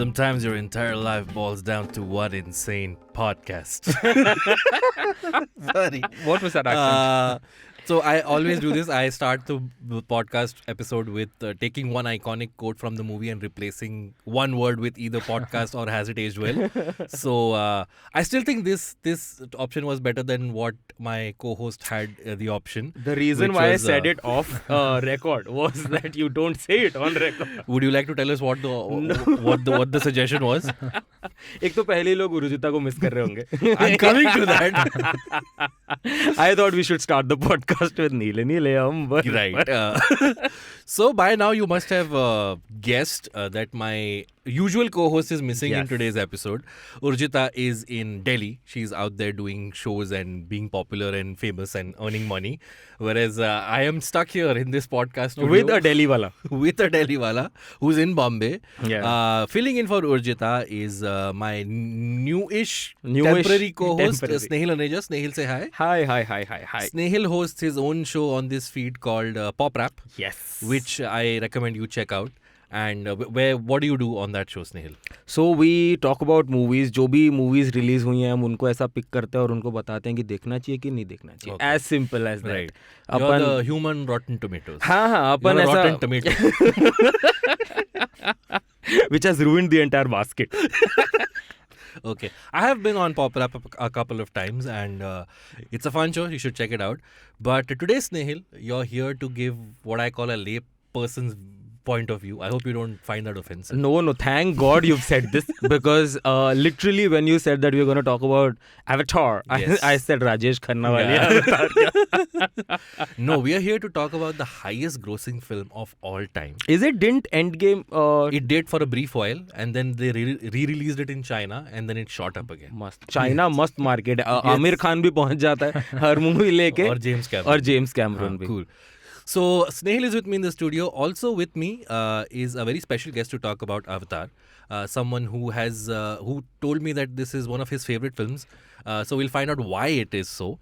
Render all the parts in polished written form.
Sometimes your entire life boils down to one insane podcast. Sorry. What was that accent? So I always do this. I start the podcast episode with taking one iconic quote from the movie and replacing one word with either podcast or has it aged well. So I still think this option was better than what my co-host had the option. The reason why I said it off record was that you don't say it on record. Would you like to tell us what the suggestion was? एक तो पहले ही लोग उर्जिता को miss कर रहे होंगे. I'm coming to that. I thought we should start the podcast with Neele Neelayam. Right. So by now you must have guessed that my usual co-host is missing in today's episode. Urjita is in Delhi. She's out there doing shows and being popular and famous and earning money. Whereas I am stuck here in this podcast studio With a Delhi wala. With a Delhi wala who's in Bombay. Yeah. Filling in for Urjita is my newish temporary co-host, Snayhil Aneja. Snayhil, say hi. Hi. Snayhil hosts his own show on this feed called Pop Rap. Yes. Which I recommend you check out. And what do you do on that show, Snehil? So we talk about movies. जो भी movies release हुई हैं हम उनको ऐसा pick करते हैं और उनको बताते हैं कि देखना चाहिए कि नहीं देखना चाहिए. Okay. As simple as that. Right. You're the human Rotten Tomatoes. हाँ अपन You're a ऐसा Rotten Tomato. which has ruined the entire basket. Okay. I have been on Pop Rap a couple of times and it's a fun show. You should check it out. But today, Snehil, you're here to give what I call a lay person's point of view. I hope you don't find that offensive. No. Thank God you've said this because literally when you said that we were going to talk about Avatar, Yes. I said Rajesh Khanna wali Avatar. No, we are here to talk about the highest grossing film of all time. Is it didn't Endgame? It did for a brief while and then they re-released it in China and then it shot up again. मस्त China मस्त market है. आमिर खान भी पहुंच जाता है हर movie लेके और James Cameron. भी. Cool. So Snehil is with me in the studio. Also with me is a very special guest to talk about Avatar. Someone who told me that this is one of his favorite films. So we'll find out why it is so.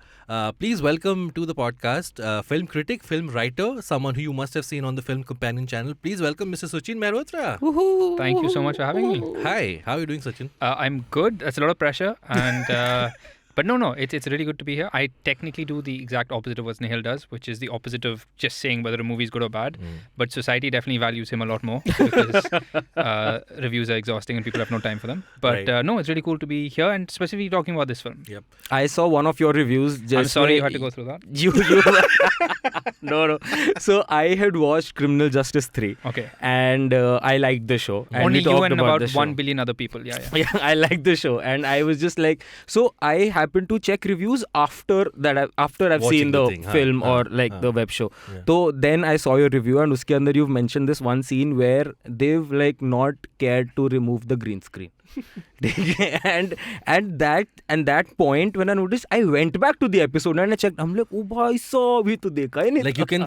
Please welcome to the podcast film critic, film writer, someone who you must have seen on the Film Companion channel. Please welcome Mr. Suchin Mehrotra. Thank you so much for having me. Hi, how are you doing, Suchin? I'm good. It's a lot of pressure, and but no, it's really good to be here. I technically do the exact opposite of what Snehil does, which is the opposite of just saying whether a movie is good or bad. But society definitely values him a lot more because reviews are exhausting and people have no time for them. But no, it's really cool to be here and specifically talking about this film. Yep. I saw one of your reviews. I'm sorry you had to go through that. You No. So I had watched Criminal Justice 3. Okay. And I liked the show. And Only we you talked and about about the show. 1 billion other people. Yeah. Yeah, I liked the show. And I was just like, so I happened to check reviews after I've seen the film or the web show. Yeah. So then I saw your review and uske andar you've mentioned this one scene where they've like not cared to remove the green screen. and that point when I noticed, I went back to the episode and I checked. I'm like, oh bhai, so abhi to dekha hi nahi. Like you can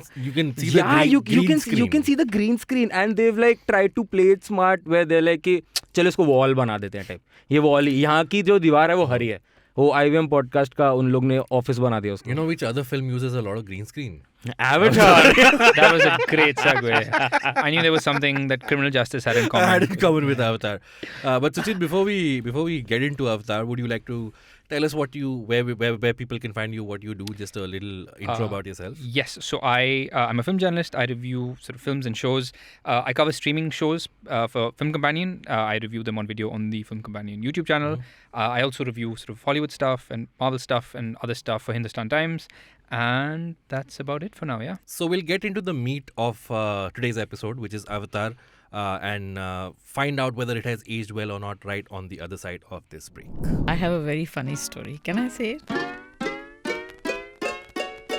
see you screen. you can see the green screen and they've like tried to play it smart where they're like कि चलो इसको wall बना देते हैं type. ये wall यहाँ की जो दीवार है वो हरी है. वो IVM podcast का उन लोग ने ऑफिस बना दिया उसको. You know which other film uses a lot of green screen? Avatar. That was a great segue. I knew there was something that Criminal Justice had in common. I had in common with Avatar. But Suchin, before we get into Avatar, would you like to tell us where people can find you, what you do, just a little intro about yourself? Yes. So I'm a film journalist. I review sort of films and shows. I cover streaming shows for Film Companion. I review them on video on the Film Companion YouTube channel. I also review sort of Hollywood stuff and Marvel stuff and other stuff for Hindustan Times. And that's about it for now, yeah. So we'll get into the meat of today's episode, which is Avatar, and find out whether it has aged well or not right on the other side of this break. I have a very funny story. Can I say it?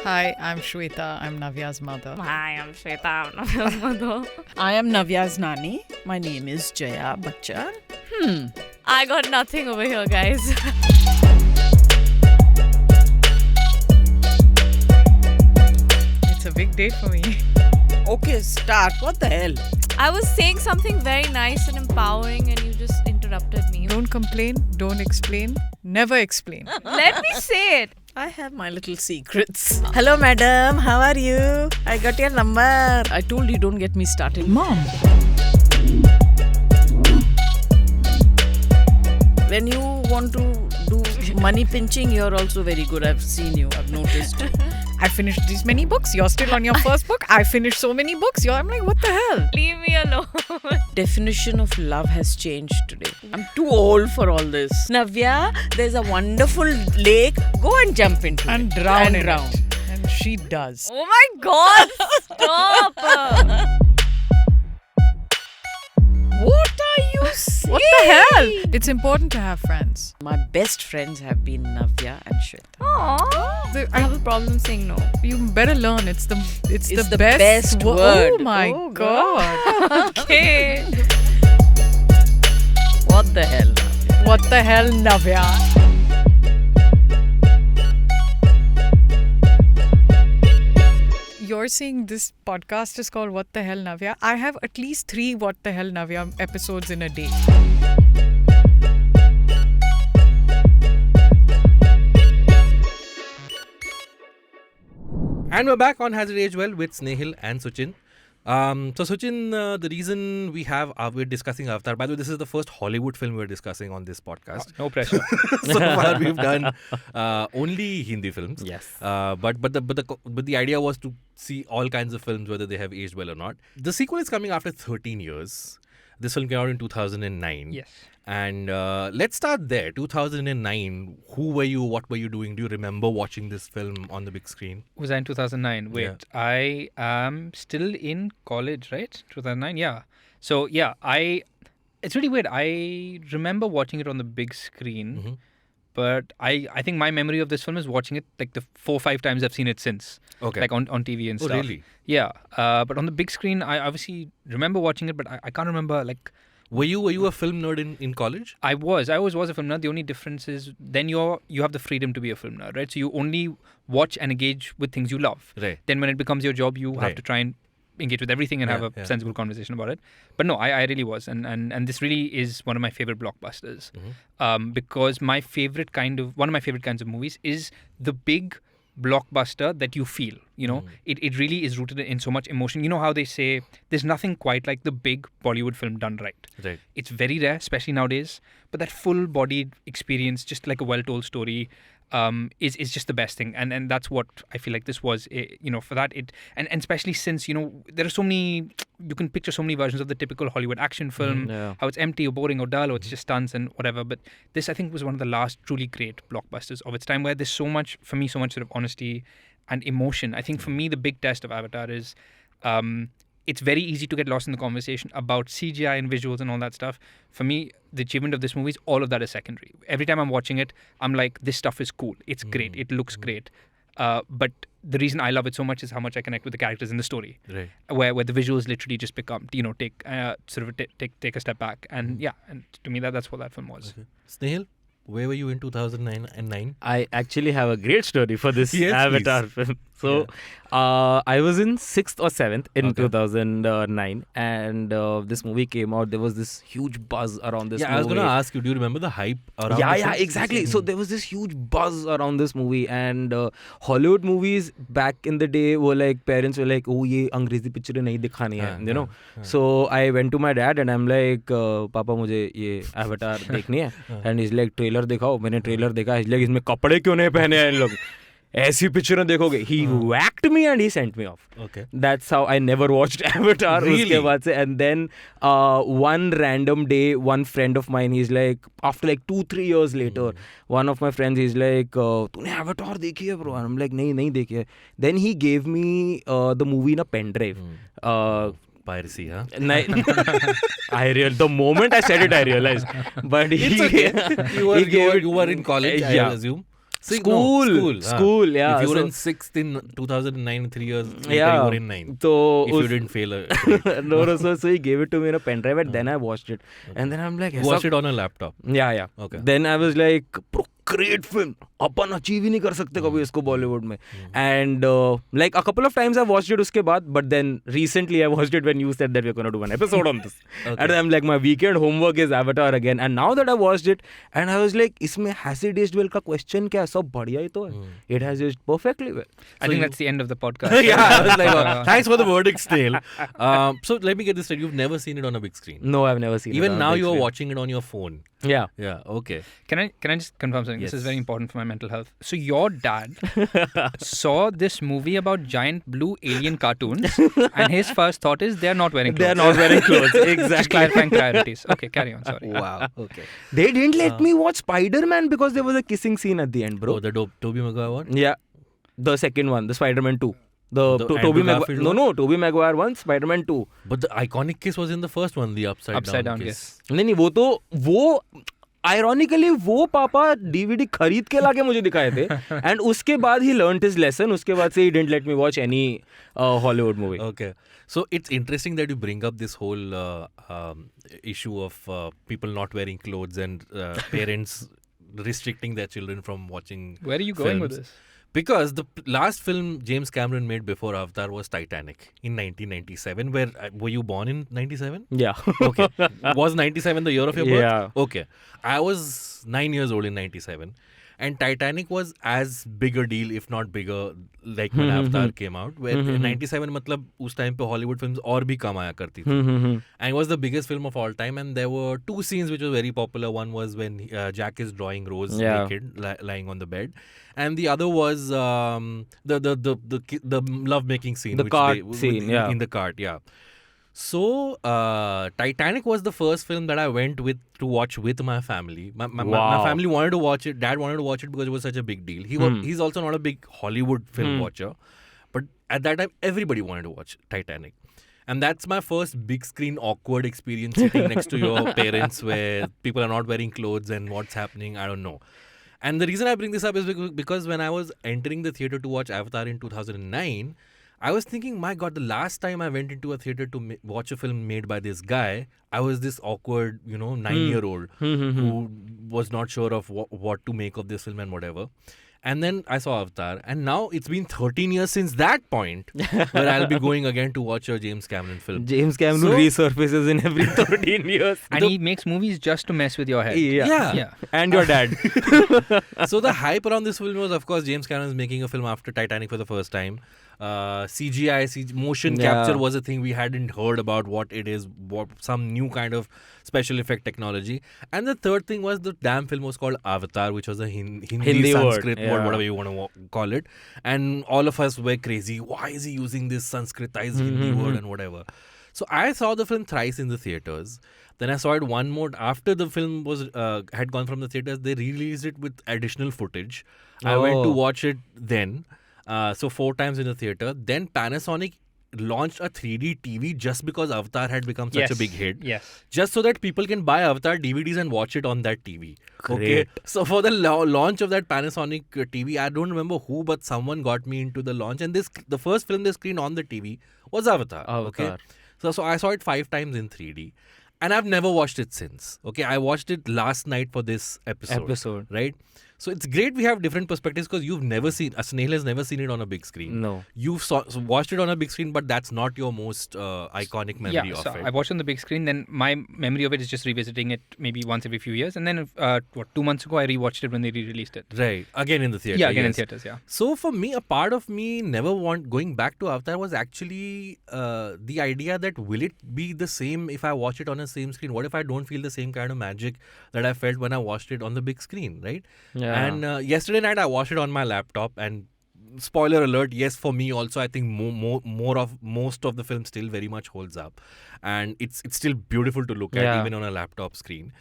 Hi, I'm Shweta. I'm Navya's mother. Hi, I'm Shweta. I'm Navya's mother. I am Navya's nanny. My name is Jaya Bachchan. I got nothing over here, guys. It's a big day for me. Okay, start. What the hell? I was saying something very nice and empowering and you just interrupted me. Don't complain. Don't explain. Never explain. Let me say it. I have my little secrets. Hello, madam. How are you? I got your number. I told you don't get me started. Mom. when you want to do money pinching, you're also very good. I've seen you. I've noticed. I finished these many books. You're still on your first book. I finished so many books. I'm like, what the hell? Leave me alone. Definition of love has changed today. I'm too old for all this. Navya, there's a wonderful lake. Go and jump into And it. drown and in drown. it. And she does. Oh my god, stop. What are you saying? What the hell? It's important to have friends. My best friends have been Navya and Shweta. Aww. I have a problem saying no. You better learn. It's the the best, best word. Oh my Oh, god. Okay. What the hell? What the hell, Navya? You're saying this podcast is called What the Hell, Navya? I have at least 3 What the Hell, Navya episodes in a day. And we're back on Has It Aged Well with Snayhil and Suchin. So Suchin, the reason we're discussing Avatar. By the way, this is the first Hollywood film we're discussing on this podcast. No pressure. So far, we've done only Hindi films. Yes. But the idea was to see all kinds of films, whether they have aged well or not. The sequel is coming after 13 years. This film came out in 2009. Yes. And let's start there. 2009. Who were you? What were you doing? Do you remember watching this film on the big screen? Was I in 2009? Wait, Yeah. I am still in college, right? 2009, yeah. So, yeah, it's really weird. I remember watching it on the big screen, Mhm. but I think my memory of this film is watching it like the 4 or 5 times I've seen it since. Okay. Like on TV and Oh, stuff. really? Yeah. But on the big screen, I obviously remember watching it, but I can't remember like... Were you a film nerd in college? I always was a film nerd. The only difference is then you have the freedom to be a film nerd, right? So you only watch and engage with things you love. Right. Then when it becomes your job, you have Right. to try and engage with everything and Yeah, have a yeah. sensible conversation about it. But no, I really was. And this really is one of my favorite blockbusters. Because one of my favorite kinds of movies is the big blockbuster that you feel, it really is rooted in so much emotion. You know how they say there's nothing quite like the big Bollywood film done right. Right. It's very rare, especially nowadays, but that full-bodied experience, just like a well-told story, is just the best thing, and that's what I feel like this was. For that and especially since there are so many, you can picture so many versions of the typical Hollywood action film, Yeah. how it's empty or boring or dull or it's just stunts and whatever. But this, I think, was one of the last truly great blockbusters of its time, where there's so much sort of honesty and emotion. I think for me the big test of Avatar is it's very easy to get lost in the conversation about CGI and visuals and all that stuff. For me, the achievement of this movie is all of that is secondary. Every time I'm watching it, I'm like, this stuff is cool. It's great. It looks great. But the reason I love it so much is how much I connect with the characters in the story, Right. where the visuals literally just become, take a step back. And and to me, that's what that film was. Okay. Snehal, where were you in 2009 and 9? I actually have a great story for this Yes, Avatar please. film. So, I was in 6th or 7th in Okay. 2009, and this movie came out. There was this huge buzz around this movie. I was going to ask you, do you remember the hype around the Yeah, film? exactly. So there was this huge buzz around this movie, and Hollywood movies back in the day were like, parents were like, oh, ye Angrezi picture nahi dikhani hai, you know. So I went to my dad and I'm like, Papa, mujhe ye Avatar dekhni hai. And he's like, trailer dikhao. मैंने trailer देखा. He's like, इसमें कपड़े क्यों नहीं पहने हैं इन लोग? ऐसी पिक्चर देखोगे. He whacked me and he sent me off. Okay. That's how I never watched Avatar. Really? उसके बाद से, and then one random day, one friend of mine, he's like, after like 2-3 years later, one of my friends, he's like, तूने Avatar देखी है bro? And I'm like, नहीं देखी है. Then he gave me the movie in a pen drive. Piracy, huh? The moment I said it, I realized. But It's okay. You were in college, I Yeah. assume. School, yeah. If you were So- in 6th in 2009, 3 years later, Yeah. you were in 9. So If you didn't fail no, so he gave it to me in a pen drive, and then I watched it. And then I'm like, you watched it on a laptop. Yeah. Okay. Then I was like, bro, great film. Upon achieve ही नहीं कर सकते कभी इसको बॉलीवुड में. And like a couple of times I watched it उसके बाद, but then recently I watched it when you said that we're going to do an episode on this. And I'm like, my weekend homework is Avatar again. And now that I watched it, and I was like, इसमें has it aged well का question क्या है? सब बढ़िया ही तो है. It has aged perfectly well. I think that's the end of the podcast. Yeah, I was like, thanks for the verdict, Snail. So let me get this straight. You've never seen it on a big screen. No, I've never seen it. Even on a now big you're screen. watching it on your phone. Yeah. Yeah, okay. Can I just confirm something? Yes. This is very important for my mental health. So your dad saw this movie about giant blue alien cartoons, and his first thought is they're not wearing clothes. They're not wearing clothes. Just Exactly. clarifying priorities. Okay, carry on. Sorry. Wow, okay. They didn't let me watch Spider-Man because there was a kissing scene at the end, bro. Oh, the Tobey Maguire one? Yeah. The second one, the Spider-Man 2. The The Tobey Andrew Maguire. Garfield No, one? no, Tobey Maguire one, Spider-Man 2. But the iconic kiss was in the first one, the upside down kiss. नहीं वो ironically वो पापा DVD खरीद के लाके मुझे दिखाए थे. And उसके बाद he learnt his lesson. उसके बाद से he didn't let me watch any Hollywood movie. Okay. So it's interesting that you bring up this whole issue of people not wearing clothes and parents restricting their children from watching Where are you going with films. this? Because the last film James Cameron made before Avatar was Titanic in 1997. Were you born in 97? Yeah. Okay. Was 97 the year of your birth? Yeah. Okay. I was 9 years old in 97. And Titanic was as big a deal, if not bigger, like when Avatar came out. Where in 97, मतलब उस time पे Hollywood films और भी कम आया करती थी. And it was the biggest film of all time. And there were two scenes which were very popular. One was when Jack is drawing Rose naked, lying on the bed. And the other was the love-making scene. The cart scene, yeah. In the cart, yeah. So, Titanic was the first film that I went to watch with my family. My family wanted to watch it. Dad wanted to watch it because it was such a big deal. He's also not a big Hollywood film watcher. But at that time, everybody wanted to watch Titanic. And that's my first big screen awkward experience sitting next to your parents where people are not wearing clothes and what's happening, I don't know. And the reason I bring this up is because when I was entering the theatre to watch Avatar in 2009, I was thinking, my God, the last time I went into a theatre to watch a film made by this guy, I was this awkward, 9-year-old who was not sure of what to make of this film and whatever. And then I saw Avatar. And now it's been 13 years since that point where I'll be going again to watch a James Cameron film. James Cameron resurfaces in every 13 years. And he makes movies just to mess with your head. Yeah. And your dad. So the hype around this film was, of course, James Cameron is making a film after Titanic for the first time. CGI, motion capture was a thing we hadn't heard about what it is, some new kind of special effect technology. And the third thing was the damn film was called Avatar, which was a Hindi Sanskrit word, whatever you want to call it. And all of us were crazy. Why is he using this Sanskritized Hindi word and whatever? So I saw the film thrice in the theaters. Then I saw it one more after the film was had gone from the theaters. They released it with additional footage. I went to watch it then. So 4 times in the theater. Then Panasonic launched a 3D TV just because Avatar had become such a big hit. Yes. Just so that people can buy Avatar DVDs and watch it on that TV. Great. Okay. So for the launch of that Panasonic TV, I don't remember who, but someone got me into the launch. And the first film they screened on the TV was Avatar. Okay. So I saw it 5 times in 3D. And I've never watched it since. Okay. I watched it last night for this episode. Right? So it's great we have different perspectives because you've never seen, Snayhil has never seen it on a big screen. No. You've watched it on a big screen, but that's not your most iconic memory of so it. I watched it on the big screen. Then my memory of it is just revisiting it maybe once every few years. And then 2 months ago, I rewatched it when they re-released it. Right. Again in the theater. Yeah, again in theaters, yeah. So for me, a part of me never going back to Avatar was actually the idea that will it be the same if I watch it on a same screen? What if I don't feel the same kind of magic that I felt when I watched it on the big screen, right? Yeah. And yesterday night I watched it on my laptop, and spoiler alert, yes, for me also I think most of the film still very much holds up, and it's still beautiful to look at even on a laptop screen.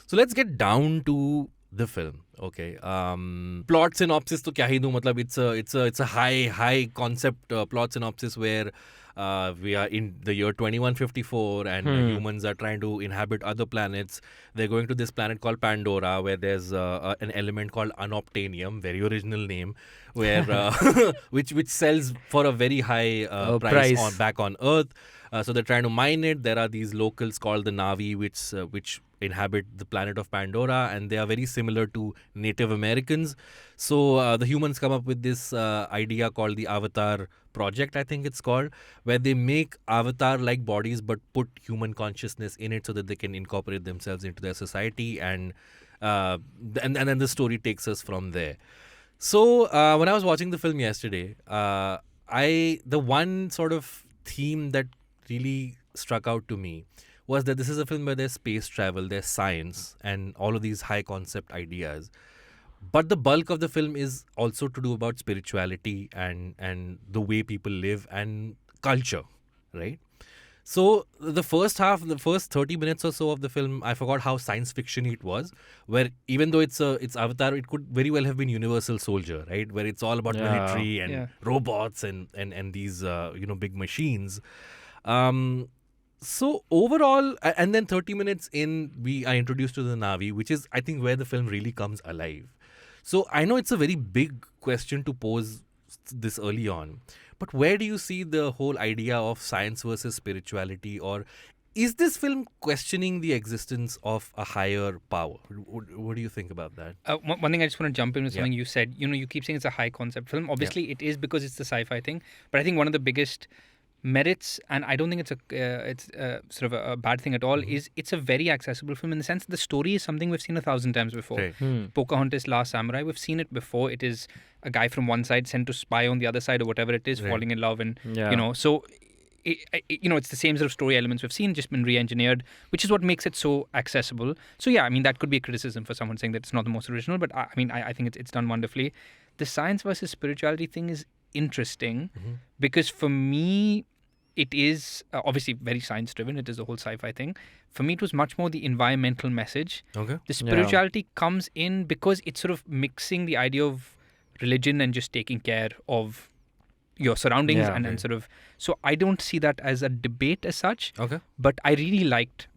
So let's get down to the film. Okay. Plot synopsis to kya hi do, matlab it's a high concept plot synopsis where we are in the year 2154 and humans are trying to inhabit other planets. They're going to this planet called Pandora where there's an element called unobtainium, very original name, where which sells for a very high price back on Earth. So they're trying to mine it. There are these locals called the Navi, which inhabit the planet of Pandora, and they are very similar to Native Americans. So the humans come up with this idea called the Avatar Project, I think it's called, where they make avatar-like bodies but put human consciousness in it so that they can incorporate themselves into their society, and then the story takes us from there. So when I was watching the film yesterday, the one sort of theme that really struck out to me was that this is a film where there's space travel, there's science, and all of these high concept ideas. But the bulk of the film is also to do about spirituality and the way people live and culture, right? So the first 30 minutes or so of the film, I forgot how science fiction it was, where even though it's Avatar, it could very well have been Universal Soldier, right? Where it's all about military and robots and these big machines. So overall, and then 30 minutes in, we are introduced to the Na'vi, which is, I think, where the film really comes alive. So I know it's a very big question to pose this early on, but where do you see the whole idea of science versus spirituality, or is this film questioning the existence of a higher power? What do you think about that? One thing I just want to jump in with something you said. You keep saying it's a high concept film. Obviously, it is because it's the sci-fi thing, but I think one of the biggest merits, and I don't think it's sort of a bad thing at all, is it's a very accessible film in the sense that the story is something we've seen 1,000 times before. Right. Pocahontas, Last Samurai, we've seen it before. It is a guy from one side sent to spy on the other side, or whatever it is, falling in love, and so it's the same sort of story elements we've seen, just been re-engineered, which is what makes it so accessible. So yeah, I mean, that could be a criticism for someone saying that it's not the most original, but I think it's done wonderfully. The science versus spirituality thing is interesting because for me, it is obviously very science driven. It is the whole sci-fi thing. For me, it was much more the environmental message. Okay. The spirituality comes in because it's sort of mixing the idea of religion and just taking care of your surroundings and sort of. So I don't see that as a debate as such. Okay. But I really liked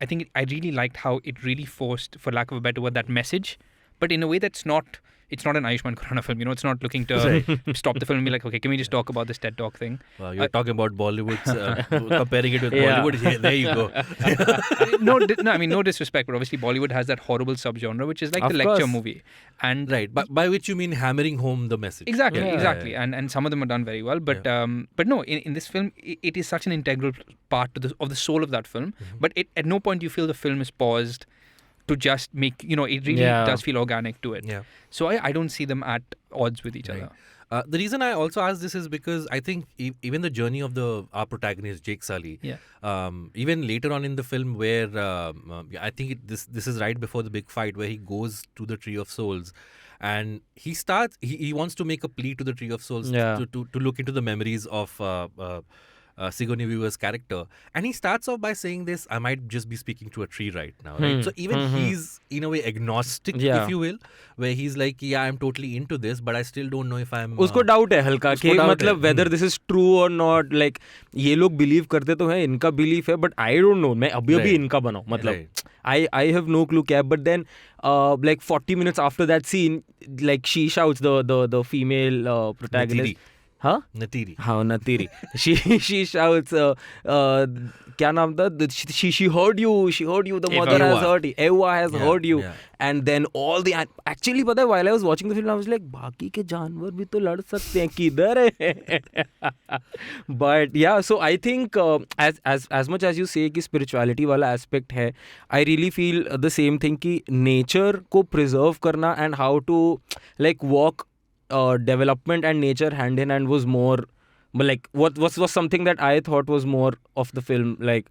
how it really forced, for lack of a better word, that message, but in a way that's not. It's not an Ayushmann Khurrana film, it's not looking to stop the film and be like, okay, can we just talk about this TED Talk thing? Well, you're talking about Bollywood, comparing it with Bollywood. Yeah, there you go. No disrespect, but obviously Bollywood has that horrible subgenre, which is like the lecture movie. And right, but by which you mean hammering home the message. Exactly. And some of them are done very well. But no, in this film, it is such an integral part of the soul of that film. But at no point do you feel the film is paused to just make, it really does feel organic to it. Yeah. So I don't see them at odds with each other. The reason I also asked this is because I think even the journey of our protagonist, Jake Sully, even later on in the film where I think this is right before the big fight where he goes to the Tree of Souls and he wants to make a plea to the Tree of Souls to look into the memories of Sigourney Weaver's character, and he starts off by saying this, I might just be speaking to a tree right now, right? So even he's in a way agnostic, if you will, where he's like, I'm totally into this, but I still don't know if I'm उसको doubt है हल्का कि मतलब whether this is true or not, like ये लोग believe करते तो हैं, इनका belief है, but I don't know, मैं अभी इनका बनाऊं, मतलब I have no clue क्या, but then like 40 minutes after that scene, like she shouts, the female protagonist, Natiri. हाँ Natiri. She shouts, क्या नाम था? She heard you. The mother has heard you. Eva has heard you. Yeah. And then actually पता है, while I was watching the film, I was like, बाकी के जानवर भी तो लड़ सकते हैं, किधर है? But yeah, so I think as much as you say कि spirituality वाला aspect है, I really feel the same thing कि nature को preserve करना and how to like walk development and nature hand in hand was more, but like what was something that I thought was more of the film, like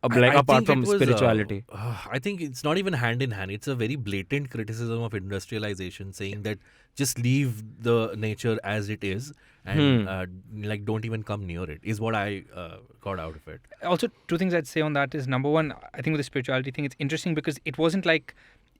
apart from spirituality. I think it's not even hand in hand. It's a very blatant criticism of industrialization, saying that just leave the nature as it is and like don't even come near it, is what I got out of it. Also, two things I'd say on that is, number one, I think with the spirituality thing, it's interesting because it wasn't like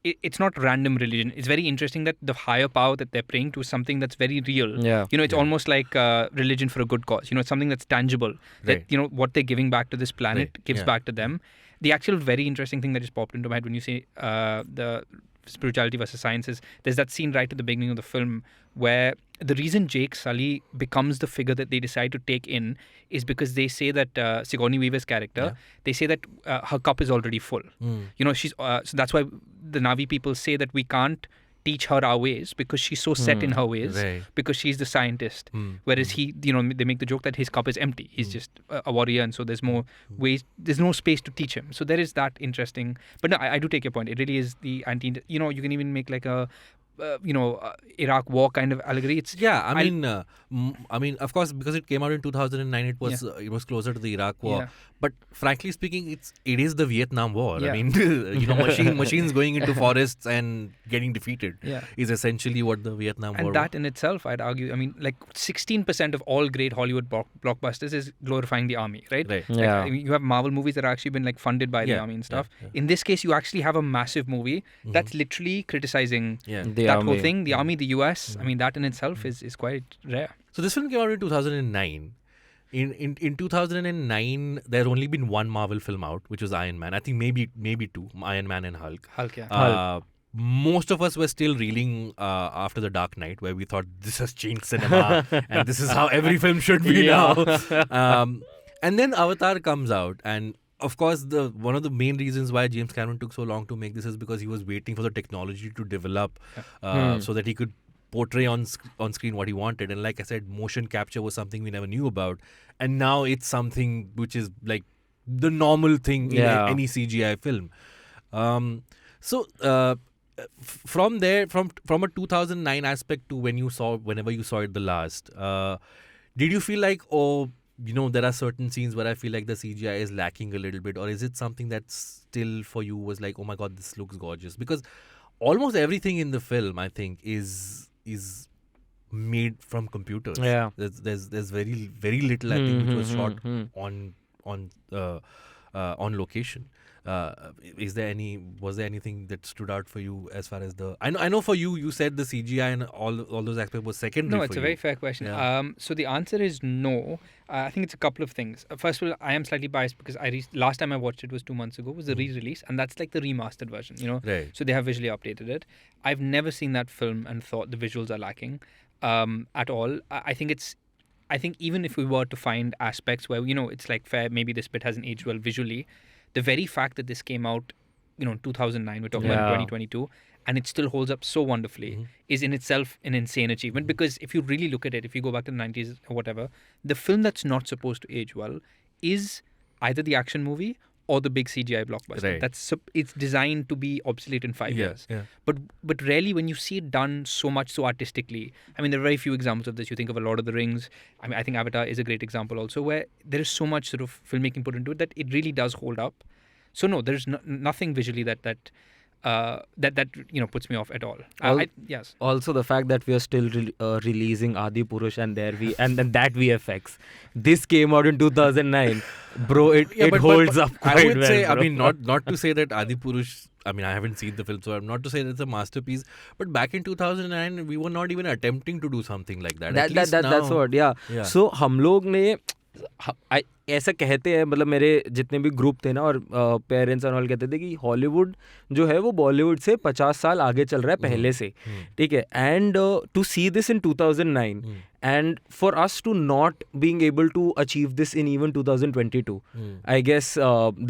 it's not random religion. It's very interesting that the higher power that they're praying to is something that's very real. Yeah. It's almost like religion for a good cause. It's something that's tangible. Right. That, what they're giving back to this planet gives back to them. The actual very interesting thing that just popped into my head when you say the spirituality versus science is there's that scene right at the beginning of the film where the reason Jake Sully becomes the figure that they decide to take in is because they say that Sigourney Weaver's character, they say that her cup is already full. You know, she's so that's why the Navi people say that we can't teach her our ways because she's so set in her ways, because she's the scientist. Whereas he, you know, they make the joke that his cup is empty. He's just a warrior, and so there's more ways, there's no space to teach him. So there is that interesting. But no, I do take your point. It really is the anti. You know, you can even make like a Iraq war kind of allegory. It's I mean, of course, because it came out in 2009, it was closer to the Iraq war. Yeah. But frankly speaking, it is the Vietnam War. Yeah. I mean, you know, machines going into forests and getting defeated is essentially what the Vietnam War. And that in itself, I'd argue. I mean, like 16% of all great Hollywood blockbusters is glorifying the army, right? Right. Yeah. Like, you have Marvel movies that are actually been like funded by the army and stuff. Yeah. In this case, you actually have a massive movie that's literally criticizing The that army. whole thing, the army, the US. I mean, that in itself is quite rare. So this film came out in 2009. In 2009, there's only been one Marvel film out, which was Iron Man. I think maybe two, Iron Man and Hulk. Hulk, yeah. Most of us were still reeling after The Dark Knight, where we thought this has changed cinema and this is how every film should be now. And then Avatar comes out, and of course, one of the main reasons why James Cameron took so long to make this is because he was waiting for the technology to develop so that he could portray on screen what he wanted. And like I said, motion capture was something we never knew about, and now it's something which is like the normal thing in any CGI film. From there, from a 2009 aspect to whenever you saw it the last, did you feel like, there are certain scenes where I feel like the CGI is lacking a little bit, or is it something that still for you was like, oh my god, this looks gorgeous? Because almost everything in the film, I think, is made from computers. Yeah. There's very very little, I think, which was shot on location. Was there anything that stood out for you as far as the? I know for you said the CGI and all those aspects was secondary. No, it's for a you. very fair question. Yeah. So the answer is no. I think it's a couple of things. First of all, I am slightly biased because last time I watched it was 2 months ago. Was the re-release, and that's like the remastered version. You know, Right. so they have visually updated it. I've never seen that film and thought the visuals are lacking at all. I think even if we were to find aspects where it's like fair, maybe this bit hasn't aged well visually. The very fact that this came out, 2009, we're talking about 2022, and it still holds up so wonderfully is in itself an insane achievement. Because if you really look at it, if you go back to the 90s or whatever, the film that's not supposed to age well is either the action movie or the big CGI blockbuster. Right. It's designed to be obsolete in 5 years. Yeah. But rarely when you see it done so much so artistically. I mean, there are very few examples of this. You think of a Lord of the Rings. I mean, I think Avatar is a great example also, where there is so much sort of filmmaking put into it that it really does hold up. So no, there's nothing visually that puts me off at all. Yes. Also, the fact that we are still releasing Adi Purush and and that VFX. This came out in 2009, bro. It holds up quite I would well, say, bro. I mean, not to say that Adi Purush. I mean, I haven't seen the film, so I'm not to say that it's a masterpiece. But back in 2009, we were not even attempting to do something like that. That's what. Yeah. So हम लोग ने ऐसा कहते हैं, मतलब मेरे जितने भी ग्रुप थे ना और पेरेंट्स और कहते थे कि हॉलीवुड जो है वो बॉलीवुड से 50 साल आगे चल रहा है पहले से, ठीक है. And to see this in 2009 and for us to not being able to achieve this in even 2022, I guess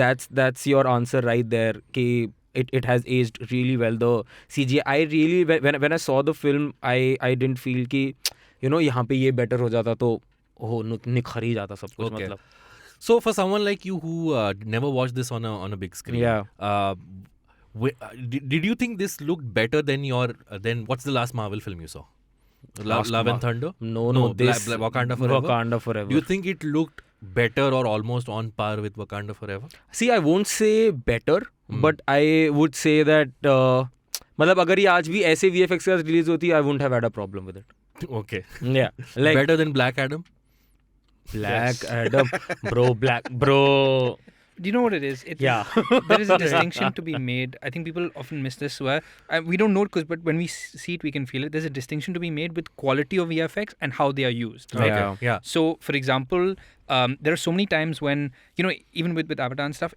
that's your answer right there. Ki it has aged really well. The CGI, I really when I saw the film, I didn't feel कि यहाँ पे ये better हो जाता तो निखर ही जाता सब कुछ. मतलब. So for someone like you who never watched this on a big screen, did you think this looked better than what's the last Marvel film you saw? Love and Thunder? No, this Wakanda Forever. Wakanda Forever. Do you think it looked better or almost on par with Wakanda Forever? See, I won't say better, but I would say that मतलब अगर ये आज भी ऐसे VFX के साथ release होती, I wouldn't have had a problem with it. Okay. Yeah. Like better than Black Adam? Adam, bro. Do you know what it is? There is a distinction to be made. I think people often miss this where we don't know it, but when we see it, we can feel it. There's a distinction to be made with quality of VFX and how they are used. Right? Yeah. So, for example, there are so many times when, even with Avatar and stuff,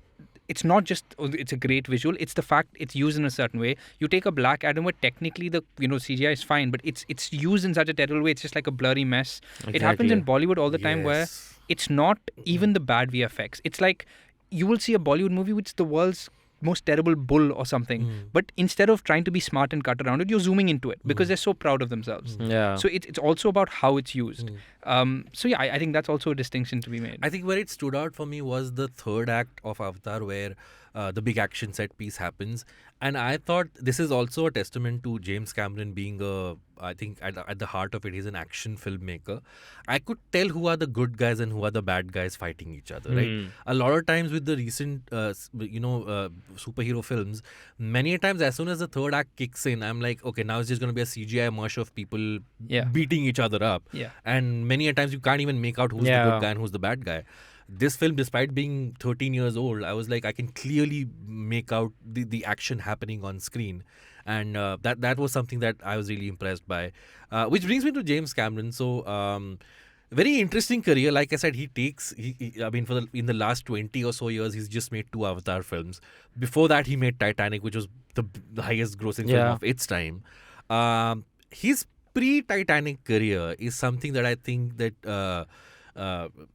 it's not just it's a great visual. It's the fact it's used in a certain way. You take a Black Adam where technically the CGI is fine, but it's used in such a terrible way. It's just like a blurry mess. It happens in Bollywood all the time where Yes. it's not even the bad VFX. It's like you will see a Bollywood movie which is the world's most terrible bull or something, but instead of trying to be smart and cut around it, you're zooming into it because they're so proud of themselves. Yeah. So it's also about how it's used. So yeah, I think that's also a distinction to be made. I think where it stood out for me was the third act of Avatar, where the big action set piece happens, and I thought this is also a testament to James Cameron being I think at the heart of it, he's an action filmmaker. I could tell who are the good guys and who are the bad guys fighting each other, right? A lot of times with the recent, superhero films, many a times as soon as the third act kicks in, I'm like, okay, now it's just going to be a CGI mush of people beating each other up. Yeah. And many a times you can't even make out who's the good guy and who's the bad guy. This film, despite being 13 years old, I was like, I can clearly make out the action happening on screen. And that was something that I was really impressed by. Which brings me to James Cameron. So, very interesting career. Like I said, in the last 20 or so years, he's just made 2 Avatar films. Before that, he made Titanic, which was the highest grossing film of its time. His pre-Titanic career is something that I think that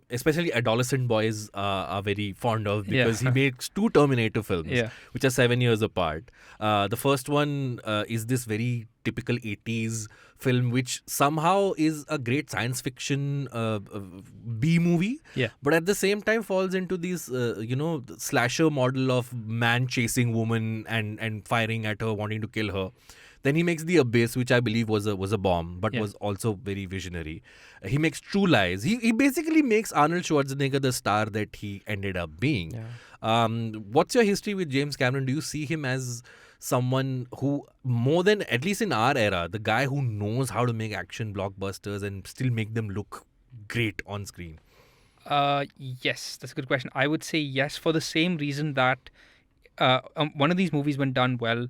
especially adolescent boys are very fond of, because he makes 2 Terminator films, which are 7 years apart. The first one is this very typical 80s film, which somehow is a great science fiction B movie, but at the same time falls into this slasher model of man chasing woman and firing at her, wanting to kill her. Then he makes The Abyss, which I believe was a bomb, but was also very visionary. He makes True Lies. He basically makes Arnold Schwarzenegger the star that he ended up being. What's your history with James Cameron? Do you see him as someone who, more than, at least in our era, the guy who knows how to make action blockbusters and still make them look great on screen? Yes, that's a good question. I would say yes, for the same reason that one of these movies, when done well,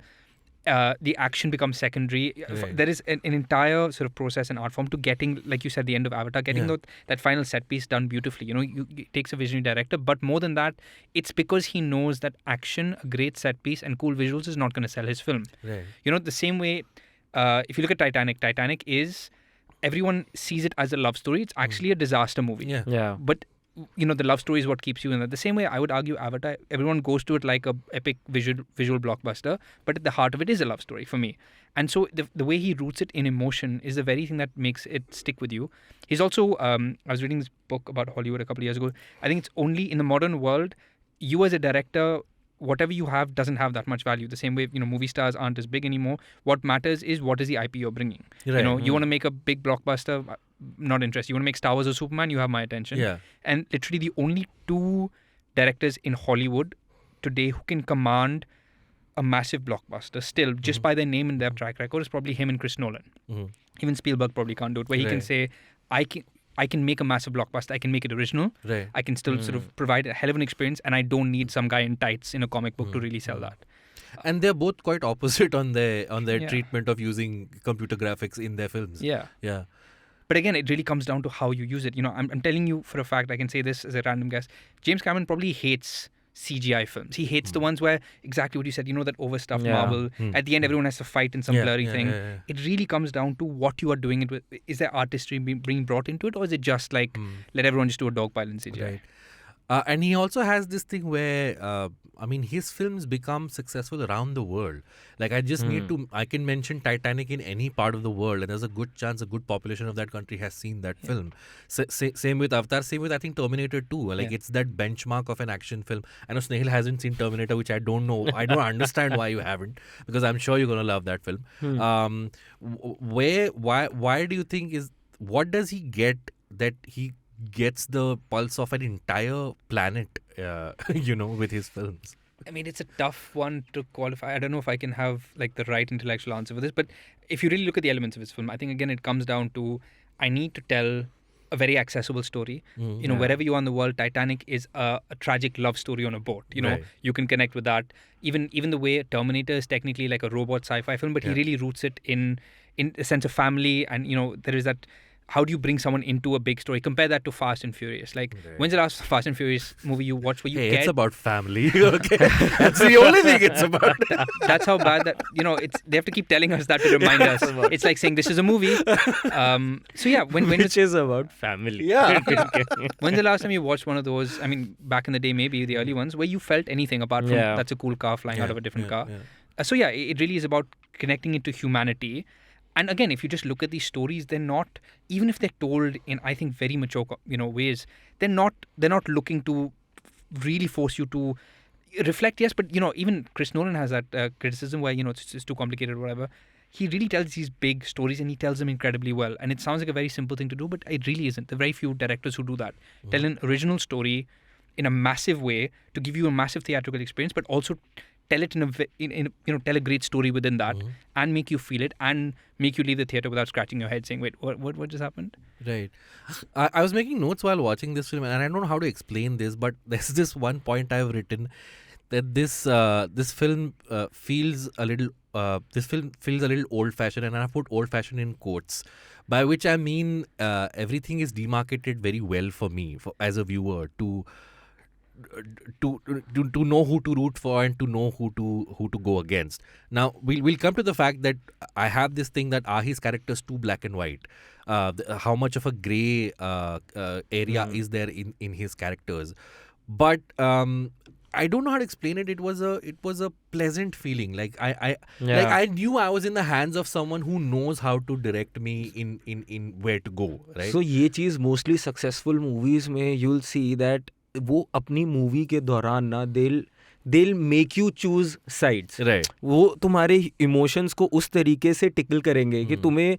the action becomes secondary. Right. There is an entire sort of process and art form to getting, like you said, the end of Avatar, getting that final set piece done beautifully. It takes a visionary director, but more than that, it's because he knows that action, a great set piece, and cool visuals is not going to sell his film. Right. The same way, if you look at Titanic is, everyone sees it as a love story. It's actually a disaster movie. Yeah. But the love story is what keeps you in it. The same way, I would argue Avatar, everyone goes to it like a epic visual blockbuster, but at the heart of it is a love story for me. And so the way he roots it in emotion is the very thing that makes it stick with you. He's also, I was reading this book about Hollywood a couple of years ago. I think it's only in the modern world, you as a director, whatever you have doesn't have that much value. The same way, movie stars aren't as big anymore. What matters is what is the IP you're bringing. Right. You want to make a big blockbuster, not interested. You want to make Star Wars or Superman, you have my attention. Yeah. And literally the only 2 directors in Hollywood today who can command a massive blockbuster still, just by their name and their track record, is probably him and Chris Nolan. Even Spielberg probably can't do it, where he can say, I can make a massive blockbuster, I can make it original, Right. I can still sort of provide a hell of an experience, and I don't need some guy in tights in a comic book to really sell that. And they're both quite opposite on their treatment of using computer graphics in their films. Yeah. Yeah. But again, it really comes down to how you use it. I'm telling you for a fact, I can say this as a random guess, James Cameron probably hates CGI films. He hates the ones where, exactly what you said, that overstuffed Marvel. At the end, everyone has to fight in some blurry thing. It really comes down to what you are doing it with. Is there artistry being brought into it, or is it just like, let everyone just do a dog pile in CGI? Right. And he also has this thing where, his films become successful around the world. Like, I can mention Titanic in any part of the world, and there's a good chance a good population of that country has seen that film. Same with Avatar, same with, I think, Terminator 2. It's that benchmark of an action film. I know Snayhil hasn't seen Terminator, which I don't know. I don't understand why you haven't, because I'm sure you're going to love that film. Why do you think what does he get that he gets the pulse of an entire planet, with his films? It's a tough one to qualify. I don't know if I can have the right intellectual answer for this, but if you really look at the elements of his film, I think again it comes down to, I need to tell a very accessible story. Wherever you are in the world, Titanic is a tragic love story on a boat. Right. You can connect with that. Even the way Terminator is technically like a robot sci-fi film, but he really roots it in a sense of family, and there is that how do you bring someone into a big story? Compare that to Fast and Furious. Like, when's the last Fast and Furious movie you watched where you Hey, it's cared? about family. Okay, that's the only thing it's about. That's how bad that, they have to keep telling us that to remind us. It's like saying this is a movie. So yeah, when Which is about family. Yeah. when's the last time you watched one of those? I mean, back in the day, maybe the early ones, where you felt anything apart from Yeah. that's a cool car flying out of a different car. Yeah. So yeah, it really is about connecting it to humanity. And again, if you just look at these stories, they're not, even if they're told in, I think, very mature, ways, they're not looking to really force you to reflect. Yes, but even Chris Nolan has that criticism where it's too complicated or whatever. He really tells these big stories and he tells them incredibly well. And it sounds like a very simple thing to do, but it really isn't. There are very few directors who do that. Tell an original story in a massive way to give you a massive theatrical experience, but also tell it tell a great story within that and make you feel it and make you leave the theater without scratching your head saying, wait, what just happened? Right. I was making notes while watching this film, and I don't know how to explain this, but there's this one point I've written that this film feels a little old-fashioned, and I put old-fashioned in quotes, by which I mean everything is demarcated very well for me as a viewer to know who to root for and to know who to go against. Now we'll come to the fact that I have this thing that are his characters too black and white? How much of a grey area is there in his characters? But I don't know how to explain it. It was a pleasant feeling. Like I knew I was in the hands of someone who knows how to direct me in where to go. Right. So ये चीज mostly successful movies में you'll see that वो अपनी movie के दौरान ना they'll make you choose sides. Right. वो तुम्हारे इमोशंस को उस तरीके से टिकल करेंगे कि तुम्हें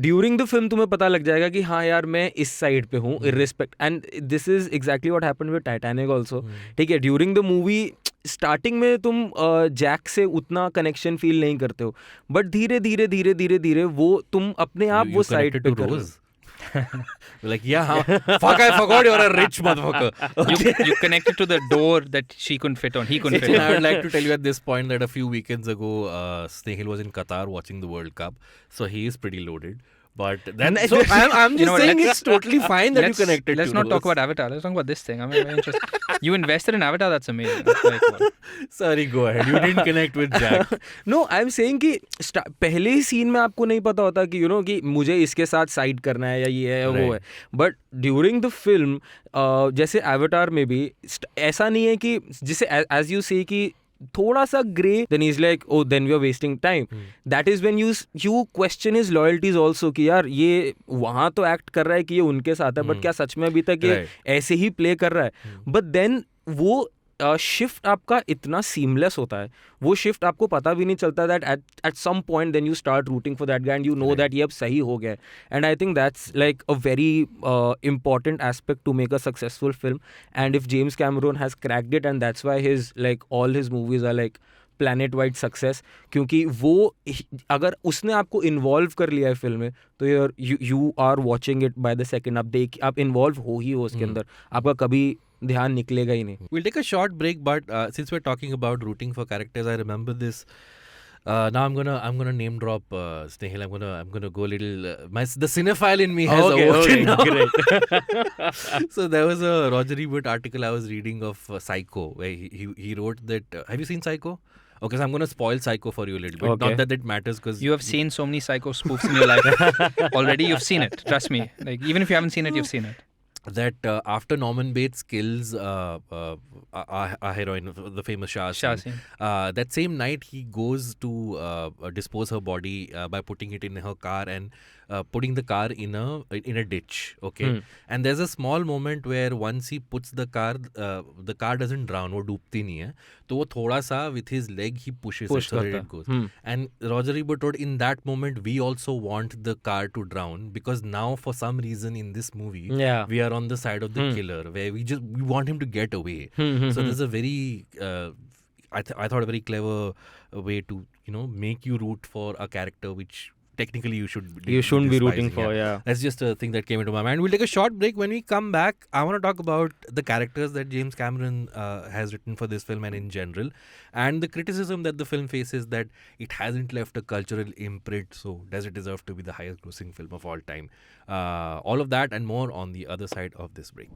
ड्यूरिंग द फिल्म तुम्हें पता लग जाएगा कि हाँ यार मैं इस साइड पे हूँ irrespective. And this is exactly what happened with Titanic also. ठीक है, ड्यूरिंग द मूवी स्टार्टिंग में तुम जैक से उतना कनेक्शन फील नहीं करते हो, बट धीरे धीरे धीरे धीरे धीरे वो तुम अपने आप वो साइड पे करो. Like, yeah, fuck, I forgot you're a rich motherfucker. You connected to the door that she couldn't fit on. He couldn't fit I on. would like to tell you at this point that a few weekends ago, Snayhil was in Qatar watching the World Cup, so he is pretty loaded. But then, so I'm just saying it's totally fine that you connected. Let's not talk about Avatar. Let's talk about this thing. I'm very interested. You invested in Avatar. That's amazing. That's like, what? Sorry, go ahead. You didn't connect with Jack. No, I'm saying कि पहले ही scene में आपको नहीं पता होता कि कि मुझे इसके साथ साइड करना है या ये है या वो है. बट ड्यूरिंग द फिल्म जैसे एवाटार में भी ऐसा नहीं है कि जिसे एज यू से कि थोड़ा सा grey, then he's like, oh, then we are wasting time. That is when you question his loyalties also कि यार ये वहाँ तो एक्ट कर रहा है कि ये उनके साथ है, बट क्या सच में अभी तक ये ऐसे ही प्ले कर रहा है. बट देन वो शिफ्ट आपका इतना सीमलेस होता है, वो शिफ्ट आपको पता भी नहीं चलता that at some point then you start rooting for that guy and you know that ये अब सही हो गया. And I think that's like a very important aspect to make a successful film. And if James Cameron has cracked it, and that's why his like all his movies are like planet wide success, क्योंकि वो अगर उसने आपको involve कर लिया है film में तो you are watching it by the second. आप इन्वॉल्व हो ही हो उसके अंदर, आपका कभी ध्यान निकलेगा ही नहीं. We'll take a short break, but since we're talking about rooting for characters, I remember this. Now I'm gonna name drop Snayhil. I'm gonna go a little. The cinephile in me has awoken now. Great. So there was a Roger Ebert article I was reading of Psycho, where he wrote that. Have you seen Psycho? Okay, so I'm gonna spoil Psycho for you a little bit. Okay. Not that it matters, because You have seen so many Psycho spoofs in your life. Already you've seen it. Trust me. Like, even if you haven't seen it, you've seen it. that after Norman Bates kills our heroine, the famous Shah Singh, that same night he goes to dispose her body by putting it in her car and putting the car in a ditch. Okay, and there's a small moment where once he puts the car doesn't drown, वो डूबती नहीं है, तो वो थोड़ा सा with his leg he pushes it so that it goes. And Roger Ebert wrote, in that moment we also want the car to drown, because now for some reason in this movie we are on the side of the killer, where we want him to get away. So there's a very I thought a very clever way to make you root for a character which technically you should You shouldn't be rooting despising. for, yeah. That's just a thing that came into my mind. We'll take a short break. When we come back, I want to talk about the characters that James Cameron has written for this film and in general, and the criticism that the film faces that it hasn't left a cultural imprint. So does it deserve to be the highest grossing film of all time? All of that and more on the other side of this break.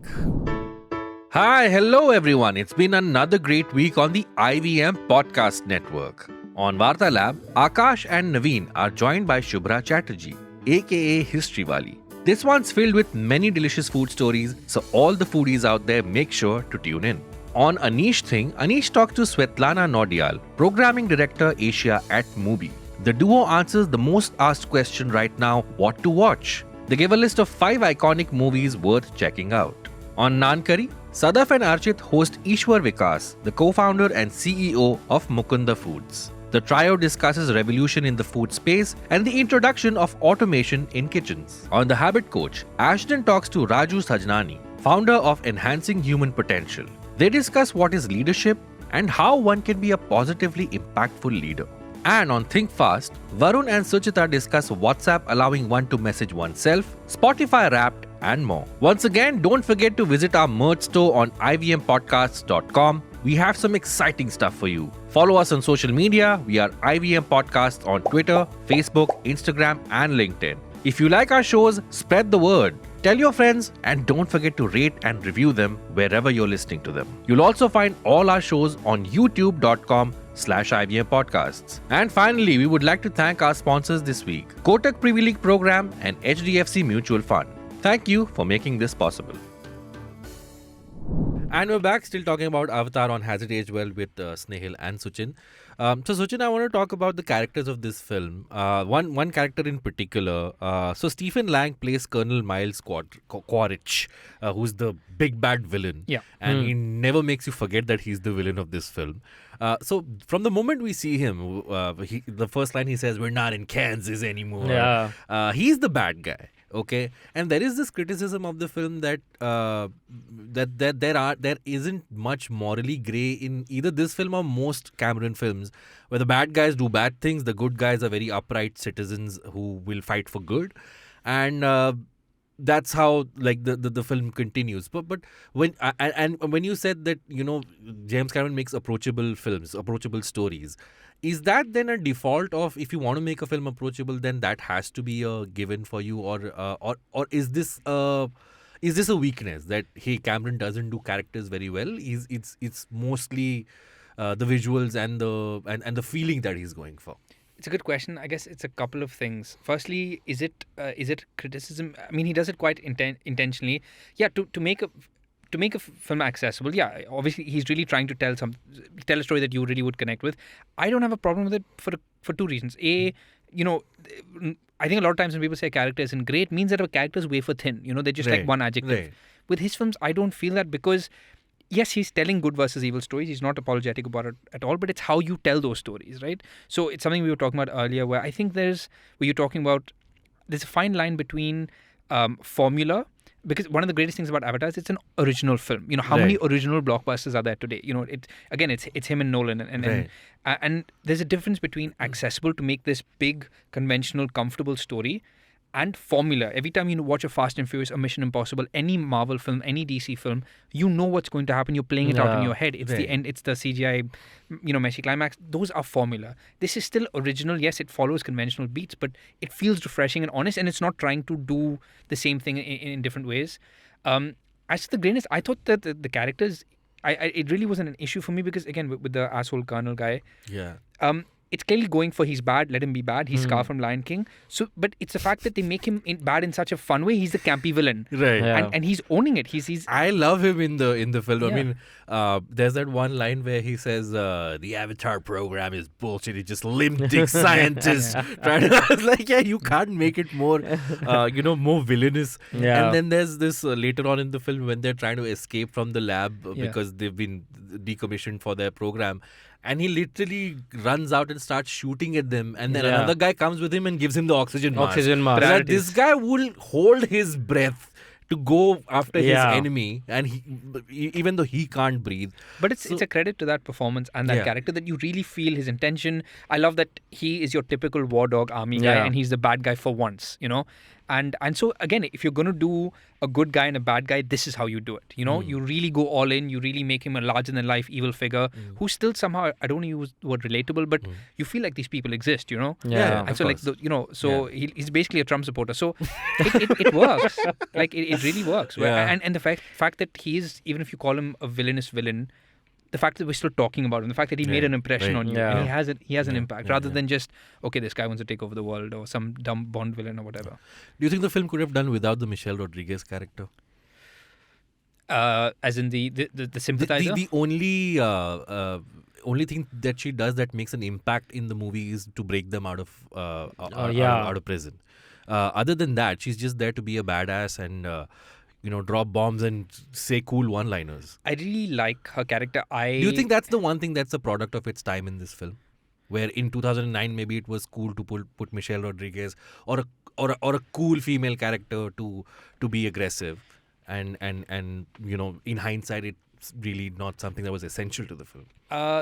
Hi, hello everyone. It's been another great week on the IVM Podcast Network. On Varta Lab, Akash and Naveen are joined by Shubhra Chatterjee, aka History Wali. This one's filled with many delicious food stories, so all the foodies out there make sure to tune in. On A Niche Thing, Anish talks to Svetlana Nordial, Programming Director Asia at Mubi. The duo answers the most asked question right now, what to watch. They give a list of 5 iconic movies worth checking out. On Naan Curry, Sadaf and Archit host Ishwar Vikas, the co-founder and CEO of Mukunda Foods. The trio discusses revolution in the food space and the introduction of automation in kitchens. On The Habit Coach, Ashton talks to Raju Sajnani, founder of Enhancing Human Potential. They discuss what is leadership and how one can be a positively impactful leader. And on Think Fast, Varun and Suchita discuss WhatsApp allowing one to message oneself, Spotify Wrapped, and more. Once again, don't forget to visit our merch store on ivmpodcasts.com. We have some exciting stuff for you. Follow us on social media. We are IVM Podcasts on Twitter, Facebook, Instagram, and LinkedIn. If you like our shows, spread the word. Tell your friends and don't forget to rate and review them wherever you're listening to them. You'll also find all our shows on youtube.com/IVM Podcasts. And finally, we would like to thank our sponsors this week, Kotak Privy League Program and HDFC Mutual Fund. Thank you for making this possible. And we're back, still talking about Avatar on Has It Aged Well with Snayhil and Suchin. So Suchin, I want to talk about the characters of this film. One character in particular. So Stephen Lang plays Colonel Miles Quaritch, who's the big bad villain. Yeah. And he never makes you forget that he's the villain of this film. So from the moment we see him, the first line he says, "We're not in Kansas anymore." Yeah. He's the bad guy. Okay, and there is this criticism of the film that there isn't much morally grey in either this film or most Cameron films, where the bad guys do bad things, the good guys are very upright citizens who will fight for good, and that's how like the film continues. But when and when you said that James Cameron makes approachable films, approachable stories. Is that then a default of if you want to make a film approachable, then that has to be a given for you, or is this a weakness that hey, Cameron doesn't do characters very well? It's mostly the visuals and the feeling that he's going for. It's a good question. I guess it's a couple of things. Firstly, is it criticism? I mean, he does it quite intentionally. Yeah, to make a film accessible, yeah, obviously he's really trying to tell a story that you really would connect with. I don't have a problem with it for 2 reasons. A, I think a lot of times when people say a character isn't great, it means that a character is wafer thin. They're just like one adjective. Right. With his films, I don't feel that because, yes, he's telling good versus evil stories. He's not apologetic about it at all, but it's how you tell those stories, right? So it's something we were talking about earlier where I think there's a fine line between formula. Because one of the greatest things about Avatar is it's an original film. How many original blockbusters are there today? It's him and Nolan, and there's a difference between accessible to make this big, conventional, comfortable story, and formula. Every time you watch a Fast and Furious, a Mission Impossible, any Marvel film, any DC film, you know what's going to happen. You're playing it out in your head. It's the end. It's the CGI, messy climax. Those are formula. This is still original. Yes, it follows conventional beats, but it feels refreshing and honest, and it's not trying to do the same thing in different ways. As to the greatness, I thought that the characters, it really wasn't an issue for me because again, with the asshole Colonel guy, it's clearly going for he's bad, let him be bad. He's Scar from Lion King. So, but it's the fact that they make him bad in such a fun way. He's the campy villain, right? Yeah. And he's owning it. He's. I love him in the film. Yeah. I mean, there's that one line where he says, "The Avatar program is bullshit. It's just limp dick scientists." Trying to, I was like, yeah, you can't make it more, more villainous. Yeah. And then there's this later on in the film when they're trying to escape from the lab because they've been decommissioned for their program. And he literally runs out and starts shooting at them. And then another guy comes with him and gives him the oxygen mask. Oxygen mask. That this guy will hold his breath to go after his Yeah. enemy, and even though he can't breathe. But it's a credit to that performance and that Yeah. character that you really feel his intention. I love that he is your typical war dog army guy, Yeah. and he's the bad guy for once, And so again, if you're gonna do a good guy and a bad guy, this is how you do it. You really go all in. You really make him a larger than life evil figure who still somehow, I don't want to use the word relatable, but you feel like these people exist. Yeah, And of so like course. he's basically a Trump supporter. So it works. Like it really works. Yeah. And the fact that he is, even if you call him a villainous villain, the fact that we're still talking about him, the fact that he made an impression right. on you, Yeah. and he has an impact, rather yeah. than just, okay, this guy wants to take over the world, or some dumb Bond villain or whatever. Do you think the film could have done without the Michelle Rodriguez character? As in the sympathizer. The only thing that she does that makes an impact in the movie is to break them out of out of prison. Other than that, she's just there to be a badass and drop bombs and say cool one-liners. I really like her character. Do you think that's the one thing that's a product of its time in this film? Where in 2009 maybe it was cool to put Michelle Rodriguez or a cool female character to be aggressive, and in hindsight it's really not something that was essential to the film.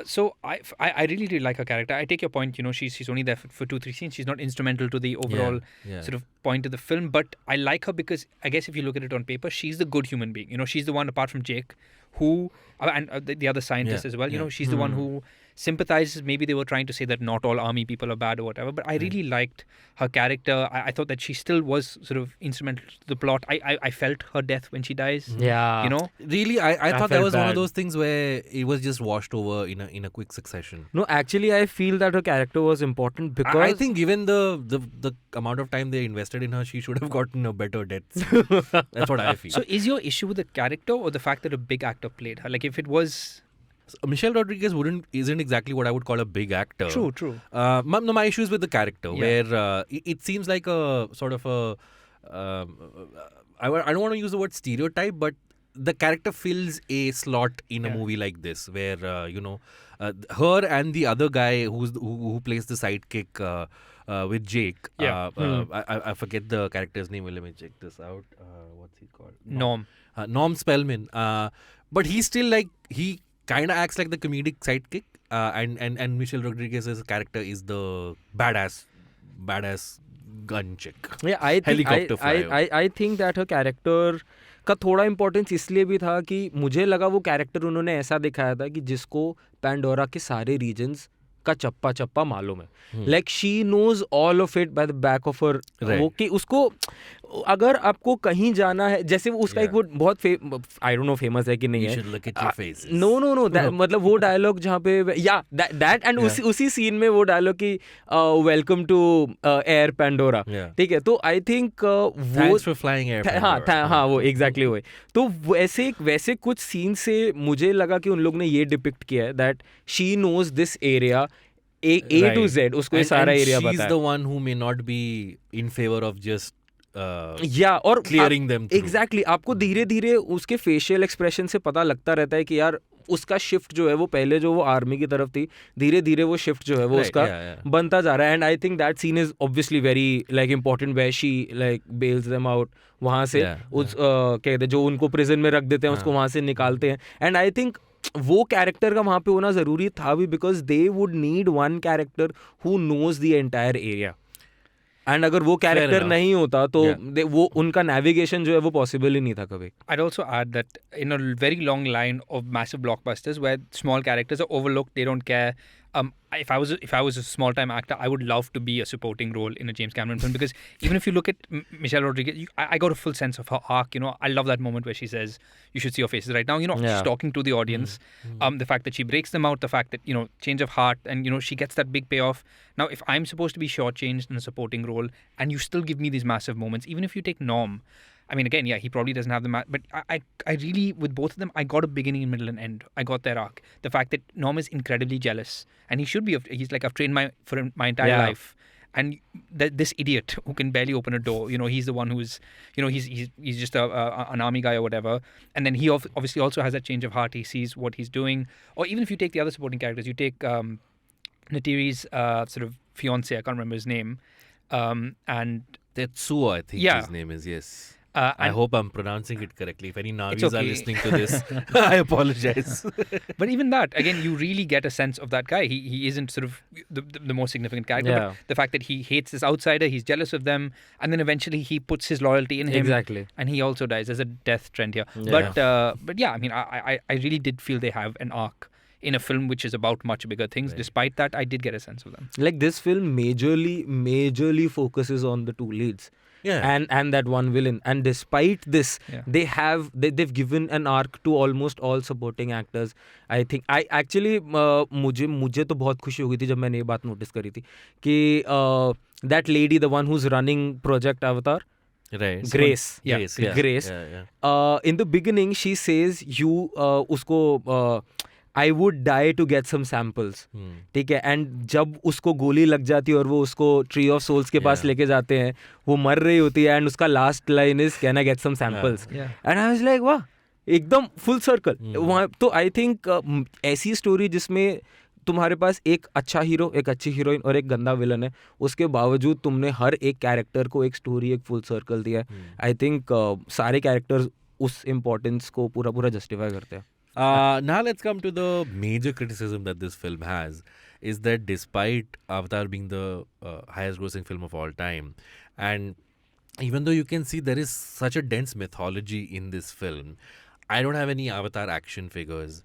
So I really, really like her character. I take your point. She's only there for 2-3 scenes. She's not instrumental to the overall Yeah. sort of point of the film. But I like her because I guess if you look at it on paper, she's the good human being. She's the one, apart from Jake, who and the other scientist Yeah, as well. yeah. She's the one who sympathizes. Maybe they were trying to say that not all army people are bad or whatever. But I really liked her character. I thought that she still was sort of instrumental to the plot. I felt her death when she dies. Yeah. Really, I thought that felt was one of bad. those things where it was just washed over in a quick succession. No, actually, I feel that her character was important because I think given the amount of time they invested in her, she should have gotten a better death. That's what I feel. So is your issue with the character or the fact that a big actor played her? Like if it was Michelle Rodriguez isn't exactly what I would call a big actor. true. My issue is with the character, Yeah. where it seems like a sort of a. I don't want to use the word stereotype, but the character fills a slot in a Yeah. movie like this, where her and the other guy who plays the sidekick with Jake. Yeah. I forget the character's name. Let me check this out. What's he called? Norm. Norm Spellman. But he's still like he kind of acts like the comedic sidekick, and Michelle Rodriguez's character is the badass gun chick. Yeah, I think Helicopter flyover. I think that her character का थोड़ा importance इसलिए भी था कि मुझे लगा वो character उन्होंने ऐसा दिखाया था कि जिसको पैंडोरा के सारे रीजन्स का चप्पा चप्पा मालूम है. Like she knows all of it by the back of her. वो कि उसको अगर आपको कहीं जाना है, जैसे वो उसका एक वो बहुत आई डोंट नो फेमस है कि नहीं You है. should look at your faces. No मतलब वो डायलॉग जहाँ पे या दैट एंड उसी सीन में वो डायलॉग की welcome to air Pandora. Yeah. ठीक है, तो आई थिंक वो Thanks for flying air. Pandora. हाँ वो एग्जैक्टली वही. तो वैसे कुछ सीन से मुझे लगा कि उन लोग ने ये डिपिक्ट किया है that she knows this area A to Right. Z, उसको ये सारा एरिया she's पता है. the one who may not be in favor of just या और clearing them through. एग्जैक्टली आपको धीरे धीरे उसके फेशियल एक्सप्रेशन से पता लगता रहता है कि यार उसका शिफ्ट जो है वो पहले जो वो आर्मी की तरफ थी, धीरे धीरे वो शिफ्ट जो है वो Right, उसका yeah. बनता जा रहा है. And I think that scene is obviously very like important where she like bails them out वहां से. Yeah, उस कहते हैं जो उनको प्रिजन में रख देते हैं उसको वहां से निकालते हैं. एंड आई थिंक वो कैरेक्टर का वहां पे होना जरूरी था भी because they would need one character who knows the entire area. And अगर वो कैरेक्टर enough. नहीं होता तो Yeah. वो उनका नेविगेशन जो है वो पॉसिबल ही नहीं था कभी. I'd also add that in a very long line of massive blockbusters where small characters are overlooked, they don't care. If I was a small time actor, I would love to be a supporting role in a James Cameron film because even if you look at Michelle Rodriguez, I got a full sense of her arc. I love that moment where she says, "You should see your faces right now." Yeah. She's talking to the audience. The fact that she breaks them out, the fact that change of heart, and she gets that big payoff. Now, if I'm supposed to be shortchanged in a supporting role, and you still give me these massive moments, even if you take Norm. I mean, again, yeah, he probably doesn't have the but I really, with both of them, I got a beginning, middle, and end. I got their arc. The fact that Norm is incredibly jealous, and he should be. He's like, I've trained for my entire Yeah. life, and this idiot who can barely open a door. He's the one who's, he's just an army guy or whatever. And then he obviously also has that change of heart. He sees what he's doing. Or even if you take the other supporting characters, you take Natiri's sort of fiance. I can't remember his name, and Tetsuo, I think Yeah. his name is, yes. I hope I'm pronouncing it correctly. If any Navis are okay. listening to this, I apologize. But even that, again, you really get a sense of that guy. He isn't sort of the most significant character, Yeah. but the fact that he hates this outsider, he's jealous of them, and then eventually he puts his loyalty in him. Exactly. And he also dies. There's a death trend here. Yeah. But yeah, I mean, I really did feel they have an arc in a film which is about much bigger things. Right. Despite that, I did get a sense of them. Like this film majorly focuses on the two leads. Yeah. And that one villain, and despite this Yeah. they've given an arc to almost all supporting actors. I think I actually मुझे तो बहुत खुशी हो गई थी जब मैंने ये बात नोटिस करी थी कि that lady, the one who's running Project Avatar, Right. Grace. Yeah. Grace. Yeah. Grace. Yeah. In the beginning she says you उसको I would die to get some samples. ठीक है, एंड जब उसको गोली लग जाती है और वो उसको ट्री ऑफ सोल्स के पास Yeah. लेके जाते हैं, वो मर रही होती है एंड उसका last line is can I get some samples, Yeah. And I was like वाह, एकदम फुल सर्कल वहाँ. तो आई थिंक ऐसी स्टोरी जिसमें तुम्हारे पास एक अच्छा हीरो, एक अच्छी हीरोइन और एक गंदा विलन है, उसके बावजूद तुमने हर एक कैरेक्टर को एक स्टोरी, एक फुल सर्कल दिया है. आई थिंक सारे कैरेक्टर्स उस इम्पोर्टेंस को पूरा जस्टिफाई करते हैं. Now let's come to the major criticism that this film has, is that despite Avatar being the highest grossing film of all time, and even though you can see there is such a dense mythology in this film, I don't have any Avatar action figures.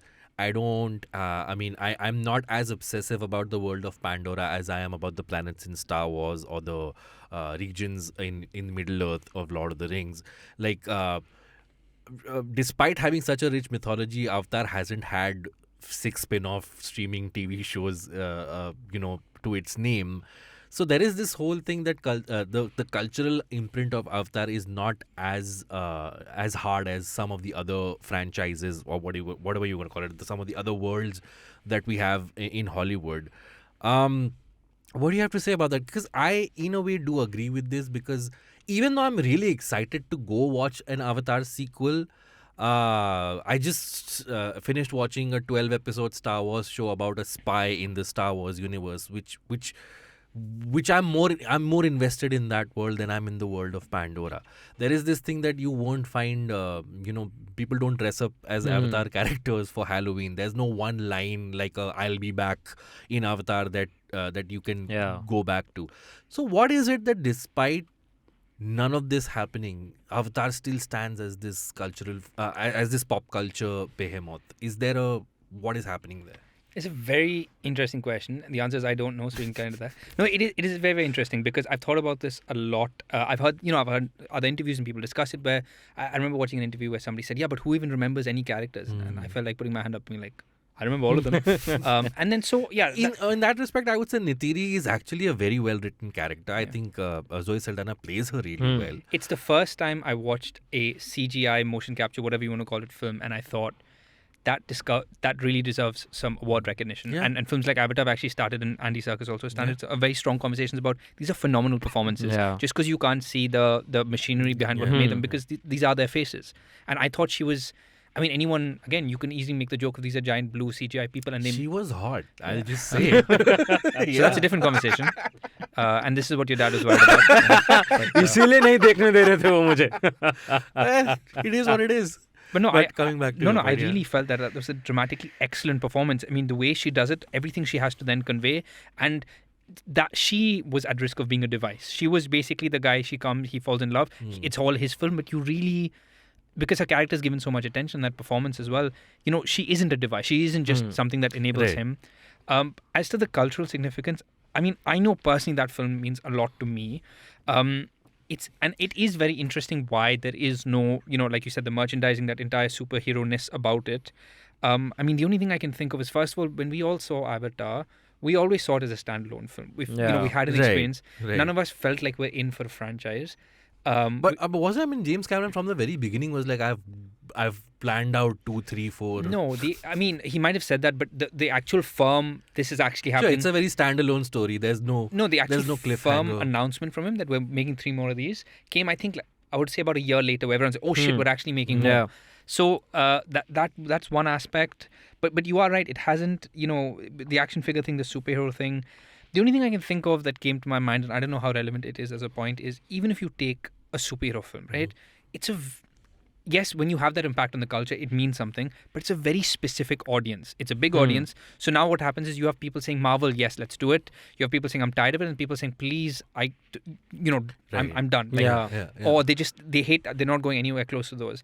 I don't, I'm not as obsessive about the world of Pandora as I am about the planets in Star Wars or the regions in Middle Earth of Lord of the Rings. Like, despite having such a rich mythology, Avatar hasn't had 6 spin-off streaming TV shows, to its name. So there is this whole thing that the cultural imprint of Avatar is not as hard as some of the other franchises or whatever you want to call it, some of the other worlds that we have in Hollywood. What do you have to say about that? Because I, in a way, do agree with this, because even though I'm really excited to go watch an Avatar sequel, I just finished watching a 12-episode Star Wars show about a spy in the Star Wars universe, which I'm more invested in that world than I'm in the world of Pandora. There is this thing that you won't find, people don't dress up as Avatar characters for Halloween. There's no one line like I'll be back in Avatar that you can go back to. So what is it that despite none of this happening, Avatar still stands as this cultural, as this pop culture behemoth? What is happening there? It's a very interesting question. The answer is I don't know, so we can get into that. No, it is very, very interesting because I've thought about this a lot. I've heard other interviews and people discuss it where I remember watching an interview where somebody said, yeah, but who even remembers any characters? And I felt like putting my hand up and being like, I remember all of them. And then so, yeah. In that respect, I would say Nitiri is actually a very well-written character. I think Zoe Saldana plays her really well. It's the first time I watched a CGI motion capture, whatever you want to call it, film, and I thought that really deserves some award recognition. Yeah. And films like Avatar have actually started, and Andy Serkis also started a very strong conversations about these are phenomenal performances. Yeah. Just because you can't see the machinery behind what made them, because these are their faces. And I thought she was. I mean, anyone, again, you can easily make the joke of these are giant blue CGI people, and She was hot. I'll just say. So that's a different conversation. And this is what your dad was worried about. इसीलिए नहीं देखने दे रहे थे वो मुझे. It is what it is. But no, coming back to no, your I point, really felt that was a dramatically excellent performance. I mean, the way she does it, everything she has to then convey, and that she was at risk of being a device. She was basically the guy. He falls in love. It's all his film, but you really, because her character is given so much attention, that performance as well. She isn't a device. She isn't just something that enables him. As to the cultural significance, I mean, I know personally that film means a lot to me. It is very interesting why there is no, like you said, the merchandising, that entire superhero-ness about it. I mean, the only thing I can think of is, first of all, when we all saw Avatar, we always saw it as a standalone film. We had an experience. Right. None of us felt like we're in for a franchise. But James Cameron from the very beginning was like, I've planned out 2, 3, 4. No, he might have said that, but the actual firm, this is actually happening. Sure, it's a very standalone story. There's no firm announcement from him that we're making 3 more of these came, I think, I would say about a year later, where everyone's like, oh shit, we're actually making more. So that's one aspect. But you are right, it hasn't, the action figure thing, the superhero thing. The only thing I can think of that came to my mind, and I don't know how relevant it is as a point, is even if you take a superhero film, right? yes, when you have that impact on the culture, it means something, but it's a very specific audience. It's a big audience. So now what happens is you have people saying, Marvel, yes, let's do it. You have people saying, I'm tired of it, and people saying, please, Right. I'm done. Like, Yeah. Or they hate, they're not going anywhere close to those.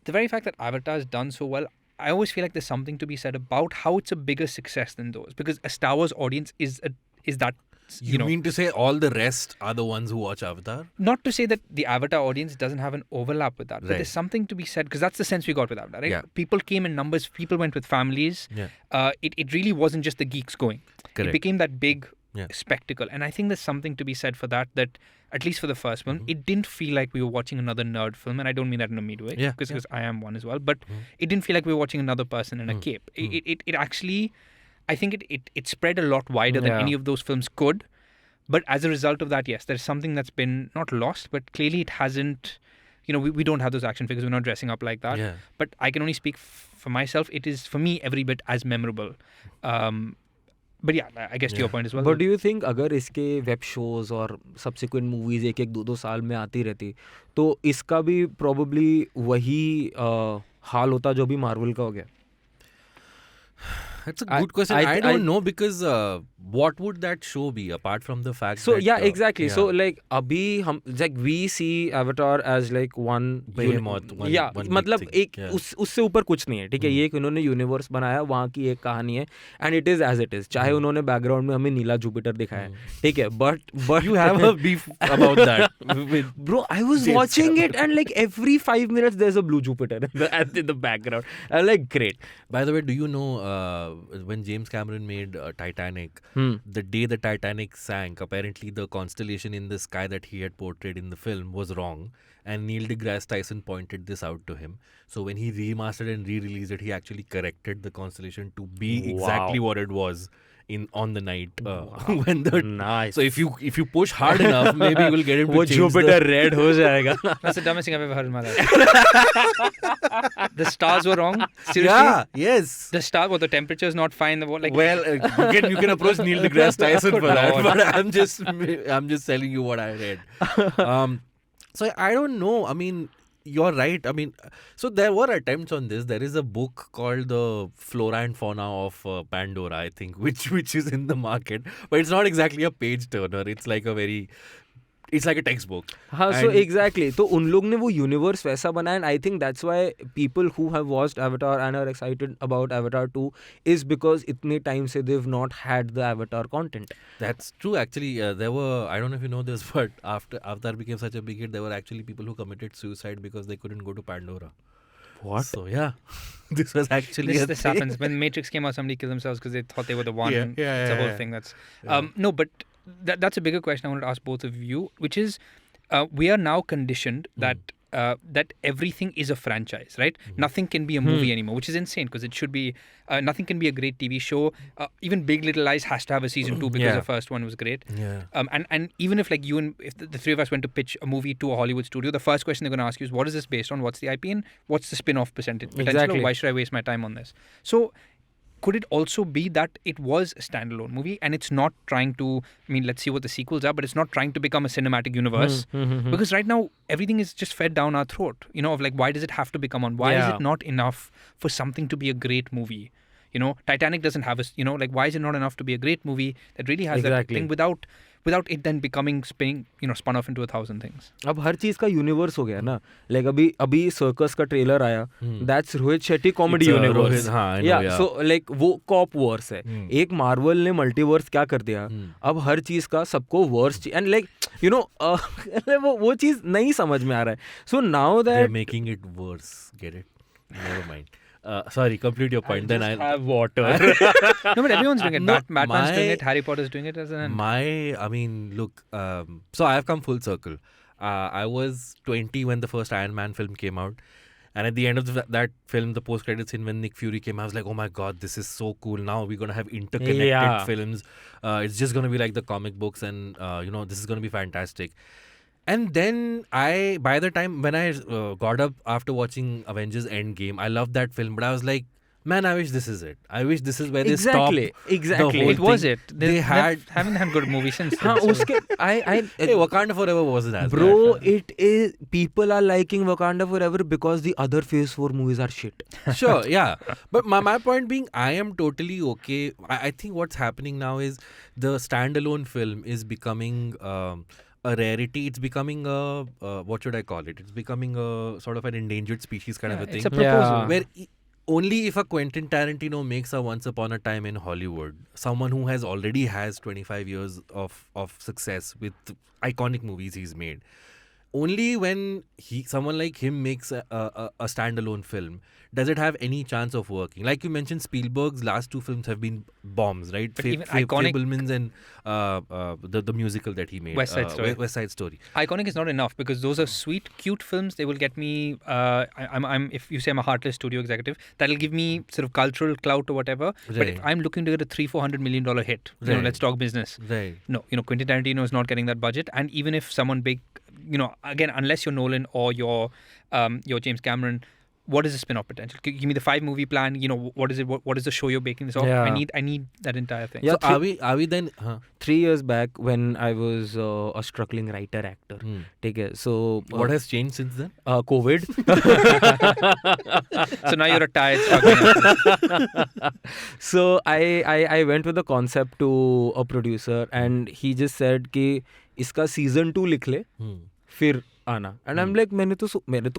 The very fact that Avatar has done so well, I always feel like there's something to be said about how it's a bigger success than those, because a Star Wars audience is that. You mean to say all the rest are the ones who watch Avatar? Not to say that the Avatar audience doesn't have an overlap with that, but Right. there's something to be said, because that's the sense we got with Avatar, right? Yeah. People came in numbers, people went with families. Yeah. It really wasn't just the geeks going. Correct. It became that big Yeah. spectacle. And I think there's something to be said for that, at least for the first Mm-hmm. film, it didn't feel like we were watching another nerd film. And I don't mean that in a mean way, Yeah, because I am one as well. But it didn't feel like we were watching another person in a cape. It actually, I think it spread a lot wider than Yeah. any of those films could. But as a result of that, yes, there's something that's been not lost, but clearly it hasn't. We don't have those action figures. We're not dressing up like that. Yeah. But I can only speak for myself. It is, for me, every bit as memorable. But yeah, I guess to your point as well. But do you think अगर इसके web shows और subsequent movies एक दो दो साल में आती रहती तो इसका भी probably वही हाल होता जो भी मार्वल का हो गया? That's a good question. I don't know, because what would that show be apart from the fact So that... yeah, exactly. So like अभी हम like we see Avatar as like one Behemoth, one big मतलब thing. एक Yeah. उससे ऊपर कुछ नहीं है, ठीक है? ये एक उन्होंने यूनिवर्स बनाया, वहाँ की एक कहानी है, and it is as it is. चाहे उन्होंने बैकग्राउंड में हमें नीला जुपिटर दिखाया है, ठीक है? But You have a beef about that. with bro, I was James watching it and like every 5 minutes there's a blue Jupiter in the background. I'm like, great. By the way, do you know when James Cameron made Titanic, the day the Titanic sank, apparently the constellation in the sky that he had portrayed in the film was wrong, and Neil deGrasse Tyson pointed this out to him. So when he remastered and re-released it, he actually corrected the constellation to be exactly what it was on the night when the Nice. So if you push hard enough, maybe you will get him to वो change Jupiter red हो जाएगा. That's the dumbest thing I've ever heard in my life. The stars were wrong. Seriously? Yeah, yes. The star, the temperature is not fine. Well, you can approach Neil deGrasse Tyson for Good that, Lord. but I'm just telling you what I read. So I don't know. I mean, you're right. I mean, so there were attempts on this. There is a book called The Flora and Fauna of Pandora, I think, which is in the market, but it's not exactly a page turner. It's like a textbook. हाँ, so And- exactly. तो उन लोग ने वो universe वैसा बनाया, and I think that's why people who have watched Avatar and are excited about Avatar 2 is because इतने time से they've not had the Avatar content. That's true. Actually, there were, I don't know if you know this, but after Avatar became such a big hit, there were actually people who committed suicide because they couldn't go to Pandora. What? So yeah, this was actually a this thing. happens. When Matrix came out, somebody killed themselves because they thought they were the one. Yeah, and yeah, it's a yeah, whole yeah. thing. That's no, but that's a bigger question I wanted to ask both of you, which is we are now conditioned that that everything is a franchise, right? Nothing can be a movie anymore, which is insane because it should be. Nothing can be a great TV show. Even Big Little Lies has to have a season 2 because Yeah. the first one was great. Yeah. And even if like if the three of us went to pitch a movie to a Hollywood studio, the first question they're going to ask you is, what is this based on? What's the IP and what's the spin-off potential? Exactly. Why should I waste my time on this? So could it also be that it was a standalone movie and it's not trying to, I mean, let's see what the sequels are, but it's not trying to become a cinematic universe? Because right now, everything is just fed down our throat, of like, why does it have to become one? Why is Yeah. it not enough for something to be a great movie? Titanic doesn't have like, why is it not enough to be a great movie that really has that Exactly. thing without it then becoming spun off into 1,000 things? अब हर चीज का universe हो गया ना. Like अभी circus का trailer आया, that's Rohit Shetty comedy It's a universe. Rohit- हाँ, I know, yeah. So like वो कॉप वर्स है. एक मार्वल ने मल्टीवर्स क्या कर दिया? अब हर चीज का सबको वर्स एंड लाइक वो चीज नहीं समझ में आ रहा है. So now They're that making it worse. Get it? Never mind. Sorry, complete your point. Then I'll have water. No, but everyone's doing it. No, Batman's doing my- it. Harry Potter's doing it. I mean, look, so I have come full circle. I was 20 when the first Iron Man film came out. And at the end of that film, the post-credit scene when Nick Fury came, I was like, oh my God, this is so cool. Now we're going to have interconnected Yeah. films. It's just going to be like the comic books and, this is going to be fantastic. And then by the time when I got up after watching Avengers Endgame, I loved that film. But I was like, Man, I wish this is it. I wish this is where Exactly, they stop the whole It was thing. it. They haven't had good movies since. हाँ then, so- उसके I Hey, Wakanda Forever wasn't as bro, bad. it is, people are liking Wakanda Forever because the other Phase 4 movies are shit. Sure, yeah. But my point being, I am totally okay. I think what's happening now is the standalone film is becoming a rarity. It's becoming a, what should I call it? It's becoming a sort of an endangered species kind of a thing. It's a proposal. Yeah. Where only if a Quentin Tarantino makes a Once Upon a Time in Hollywood, someone who already has 25 years of success with iconic movies he's made, only when someone like him makes a standalone film does it have any chance of working. Like you mentioned, Spielberg's last 2 films have been bombs, right? But even iconic- Fabelmans and the musical that he made, West Side Story. West Side Story. Iconic is not enough because those are sweet, cute films. They will get me. I'm if you say I'm a heartless studio executive, that'll give me sort of cultural clout or whatever. But if Right. I'm looking to get a $300-400 million hit, Right. let's talk business. Right. No, Quentin Tarantino is not getting that budget. And even if someone big, again, unless you're Nolan or you're James Cameron, what is the spin-off potential? Give me the 5-movie plan. What is it? What is the show you're baking this off? Yeah. I need that entire thing. Yeah, So are we then? 3 years back when I was a struggling writer actor. ठीक है, so What has changed since then? COVID. So now you're a tired struggling. So I went with the concept to a producer and he just said कि इसका season 2 लिख ले फिर आना. And I'm like मैंने तो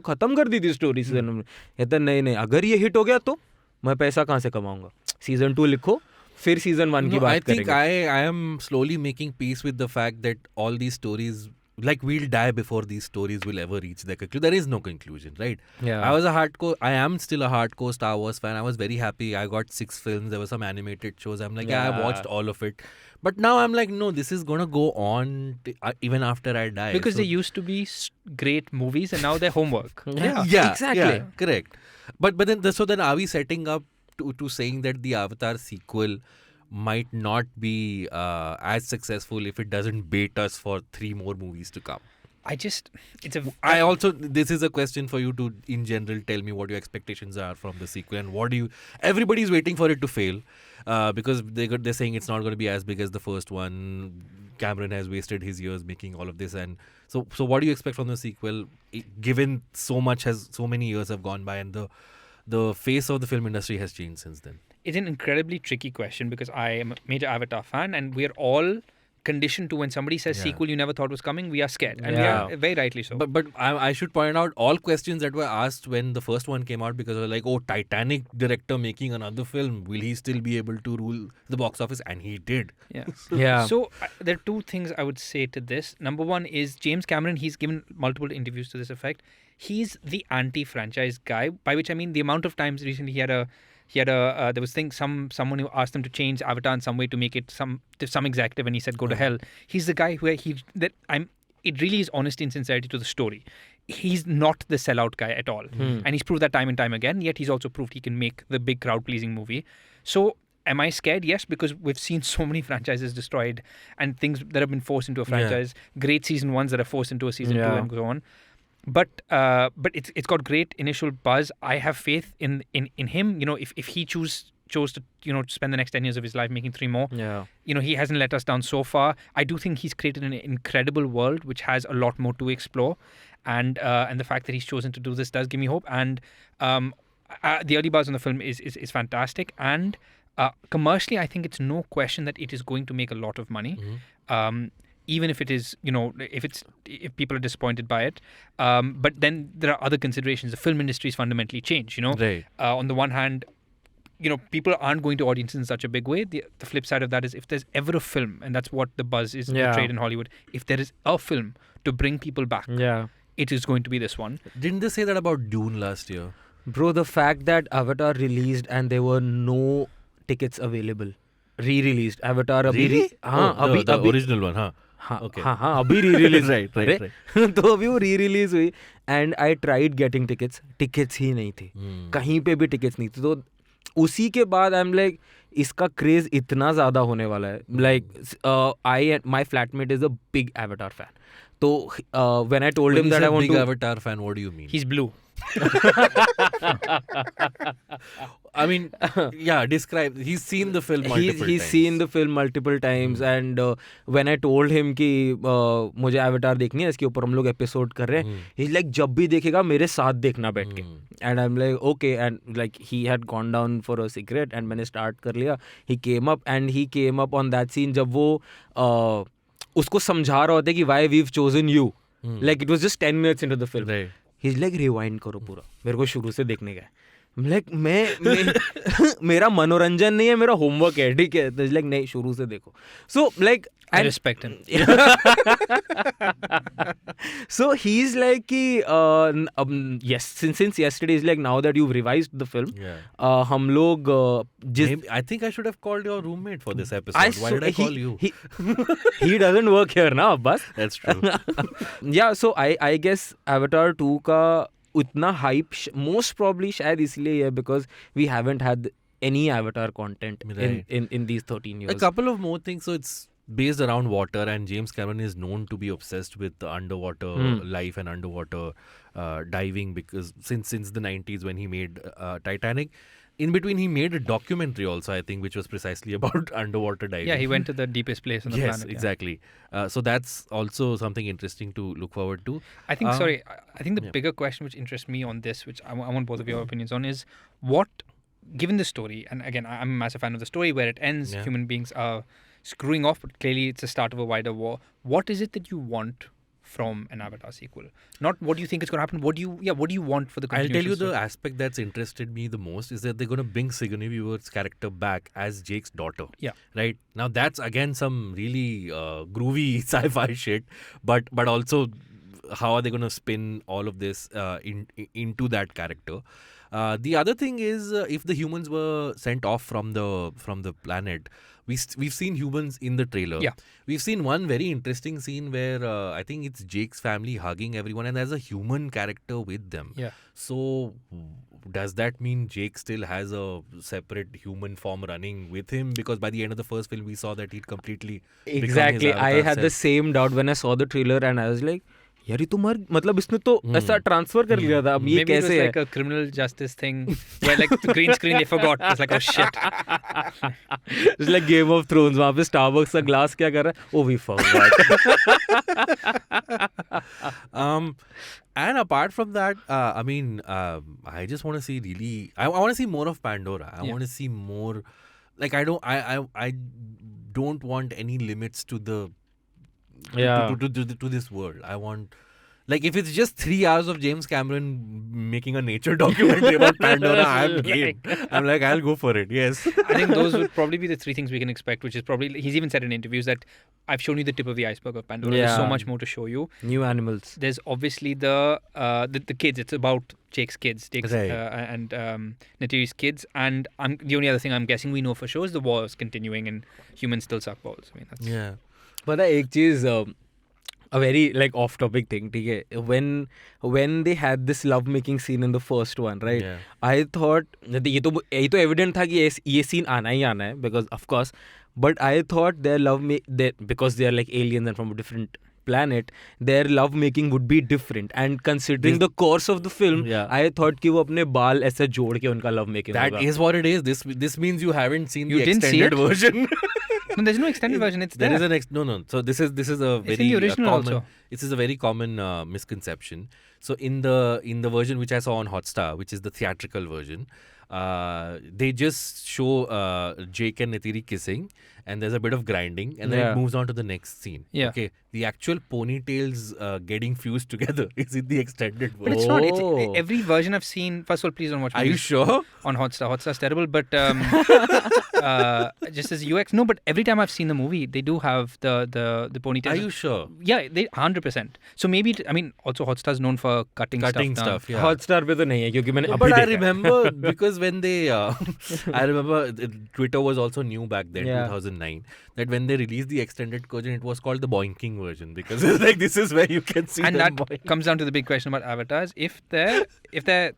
खत्म कर दी थी स्टोरी सीजन में. कहता नहीं अगर ये हिट हो गया तो मैं पैसा कहाँ से कमाऊंगा. सीजन 2 लिखो फिर सीजन 1 की No, I बात think करेंगे. I am slowly making peace with the fact that all these stories, like, we'll die before these stories will ever reach their conclusion. There is no conclusion, right? Yeah. I am still a hardcore Star Wars fan. I was very happy. I got 6 films. There were some animated shows. I'm like, I Yeah. watched all of it. But now I'm like, no, this is going to go on even after I die. Because So- they used to be great movies and now they're homework. Yeah, exactly. yeah, correct. But then are we setting up to saying that the Avatar sequel might not be as successful if it doesn't bait us for 3 more movies to come? This is a question for you to, in general, tell me what your expectations are from the sequel and everybody's waiting for it to fail because they're saying it's not going to be as big as the first one. Cameron has wasted his years making all of this, and so what do you expect from the sequel, given so many years have gone by and the face of the film industry has changed since then? It's an incredibly tricky question because I am a major Avatar fan and we're all conditioned to when somebody says sequel you never thought was coming, we are scared. And we are very rightly so. But I should point out all questions that were asked when the first one came out because they were like, oh, Titanic director making another film, will he still be able to rule the box office? And he did. Yeah. Yeah. So there are 2 things I would say to this. Number one is James Cameron, he's given multiple interviews to this effect. He's the anti-franchise guy, by which I mean the amount of times recently there was someone who asked him to change Avatar in some way to make it some executive and he said go to hell. He's the guy where it really is honesty and sincerity to the story. He's not the sellout guy at all. And he's proved that time and time again, yet he's also proved he can make the big crowd pleasing movie. So am I scared? Yes, because we've seen so many franchises destroyed and things that have been forced into a franchise, great season 1s that are forced into a season 2 and so on. But it's got great initial buzz. I have faith in him. If he chose to spend the next 10 years of his life making 3 more. Yeah. He hasn't let us down so far. I do think he's created an incredible world which has a lot more to explore, and the fact that he's chosen to do this does give me hope. And the early buzz on the film is fantastic. And commercially, I think it's no question that it is going to make a lot of money. Even if it is, if people are disappointed by it. But then there are other considerations. The film industry is fundamentally changed, Right. On the one hand, people aren't going to audiences in such a big way. The flip side of that is if there's ever a film, and that's what the buzz is portrayed in Hollywood, if there is a film to bring people back, it is going to be this one. Didn't they say that about Dune last year? Bro, the fact that Avatar released and there were no tickets available. Re-released. Avatar Really? The अभी original one, huh? हाँ Okay. हाँ अभी re-release Right. तो अभी वो rerelease हुई and I tried getting tickets ही नहीं थी कहीं पे भी टिकट्स नहीं थी तो उसी के बाद आई एम लाइक इसका क्रेज इतना ज़्यादा होने वाला है like my flatmate is a big Avatar fan तो when I told When him you that say I want big to Avatar fan, what do you mean? He's blue. I mean, yeah, describe. He's seen the film multiple he's times. seen the film multiple times and when I told him कि मुझे Avatar देखनी है, इसके ऊपर हम लोग episode कर रहे हैं, he's like जब भी देखेगा मेरे साथ देखना बैठ के. And I'm like okay, and like he had gone down for a cigarette and मैंने start कर लिया. He came up on that scene जब वो उसको समझा रहा होता है कि why we've chosen you. Like it was just 10 minutes into the film. Right. He's like rewind करो पूरा, मेरे को शुरू से देखने का है. Like मैं मेरा मनोरंजन नहीं है, मेरा होमवर्क है, ठीक है. तो like नहीं, शुरू से देखो. So like I respect him. So he's like yes, since yesterday is like now that you've revised the film, Yeah. हम लोग Maybe, I think I should have called your roommate for this episode. Why did I call you? He doesn't work here now, Abbas. That's true. Yeah, so I guess Avatar 2 का उतना hype most probably शायद इसलिए है because we haven't had any Avatar content Right. in these 13 years. A couple of more things. So it's based around water, and James Cameron is known to be obsessed with the underwater life and underwater diving, because since the 90s when he made Titanic. In between, he made a documentary also, I think, which was precisely about underwater diving. Yeah, he went to the deepest place on the Yes, planet. yeah. exactly. So that's also something interesting to look forward to. I think, I think the yeah. bigger question which interests me on this, which I want both of your opinions on, is what, given the story, and again, I'm a massive fan of the story where it ends, Yeah. human beings are screwing off, but clearly it's the start of a wider war. What is it that you want from an Avatar sequel? Not what do you think is going to happen. What do you want for the I'll tell continuation you the story? aspect that's interested me the most is that they're going to bring Sigourney Weaver's character back as Jake's daughter. Yeah. Right? Now that's again some really groovy sci-fi shit, but also how are they going to spin all of this into that character? The other thing is if the humans were sent off from the planet, we've seen humans in the trailer. Yeah. We've seen one very interesting scene where I think it's Jake's family hugging everyone and there's a human character with them. Yeah. So does that mean Jake still has a separate human form running with him? Because by the end of the first film, we saw that he'd completely become his Exactly. I avatar had the self. same doubt when I saw the trailer and I was like, यार ये तो मतलब इसने तो ऐसा transfer कर लिया था, अब ये Maybe it was कैसे है? like a criminal justice thing where like the green screen they forgot. It's like, oh shit. It's like Game of Thrones, वहाँ पे Starbucks का ग्लास क्या कर रहा है? Oh, we forgot. And apart from that, I mean, I just want to see really. I want to see more of Pandora. I want to see more. Like I don't want any limits to the. Yeah. To this world. I want. Like if it's just 3 hours of James Cameron making a nature documentary about Pandora, I'm game. I'm like, I'll go for it. Yes. I think those would probably be the three things we can expect, which is probably, he's even said in interviews that I've shown you the tip of the iceberg of Pandora. There's so Yeah. much more to show you. New animals. There's obviously the kids. It's about Jake's kids, Right. and Natiri's kids. And the only other thing I'm guessing we know for sure is the war is continuing and humans still suck balls. I mean, that's, Yeah. पता है एक चीज a very like off topic thing, ठीक है, when they had this love making scene in the first one, right? Yeah. I thought ये तो evident था कि ये scene आना ही आना है, because of course, but I thought their because they are like aliens and from a different planet, their love making would be different, and considering the course of the film, Yeah. I thought कि वो अपने बाल ऐसे जोड़ के उनका love making That होगा. is what it is. This means you haven't seen You the didn't see extended it? version. no, there's no extended version. It's There there. is no. So this is a very It's in the original common. also. This is a very common misconception. So in the version which I saw on Hotstar, which is the theatrical version, they just show Jake and Natiri kissing, and there's a bit of grinding, and then Yeah. it moves on to the next scene. Yeah. Okay. The actual ponytails getting fused together is in the extended But version. it's not. It's Oh. every version I've seen. First of all, please don't watch Are you movies sure? on Hotstar. Hotstar's terrible, but just as UX. No, but every time I've seen the movie, they do have the ponytails. Are you sure? Yeah, they 100%. So maybe I mean also Hotstar's known for cutting Cutting stuff. stuff. Yeah. Hotstar पे तो नहीं है क्योंकि मैंने No, अभी but I देखा है. remember because when they, I remember Twitter was also new back then, Yeah. 2009. That when they released the extended version, it was called the boinking version because it's like this is where you can see And them that boink. comes down to the big question about avatars. If their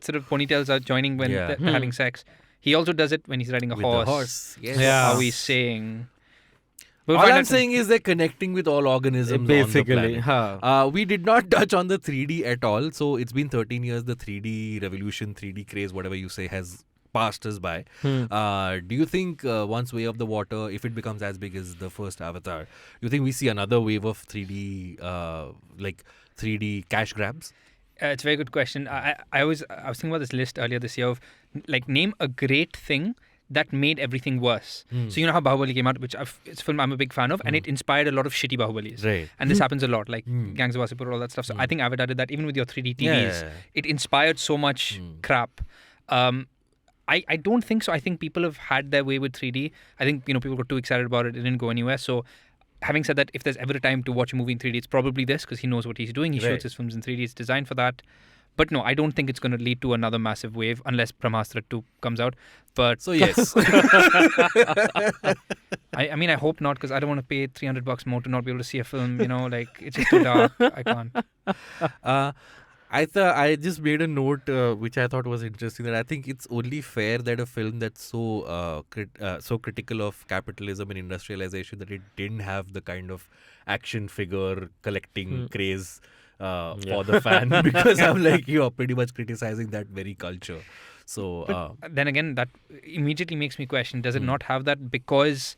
sort of ponytails are joining when Yeah. they're having sex, he also does it when he's riding a With the horse. horse. Yes. Yeah. How he's saying. We'll all find I'm out- saying is they're connecting with all organisms Basically, on the planet. We did not touch on the 3D at all. So it's been 13 years. The 3D revolution, 3D craze, whatever you say, has passed us by. Do you think once Way of the Water, if it becomes as big as the first Avatar, you think we see another wave of 3D, like 3D cash grabs? It's a very good question. I was thinking about this list earlier this year of like name a great thing that made everything worse. So you know how Bahubali came out, which it's a film I'm a big fan of, and it inspired a lot of shitty Bahubalis. Right. And this happens a lot, like Gangs of Wasseypur, all that stuff. So I think Avatar did that even with your 3D TVs. Yeah. It inspired so much crap. I don't think so. I think people have had their way with 3D. I think people got too excited about it. It didn't go anywhere. So having said that, if there's ever a time to watch a movie in 3D, it's probably this because he knows what he's doing. He shoots his films in 3D. It's designed for that. But no, I don't think it's going to lead to another massive wave unless Brahmastra 2 comes out. But So yes. I mean, I hope not because I don't want to pay $300 more to not be able to see a film. Like it's just too dark. I can't. I just made a note which I thought was interesting, that I think it's only fair that a film that's so critical of capitalism and industrialization that it didn't have the kind of action figure collecting craze for the fan, because I'm like, you're pretty much criticizing that very culture. So Then again, that immediately makes me question: does it not have that because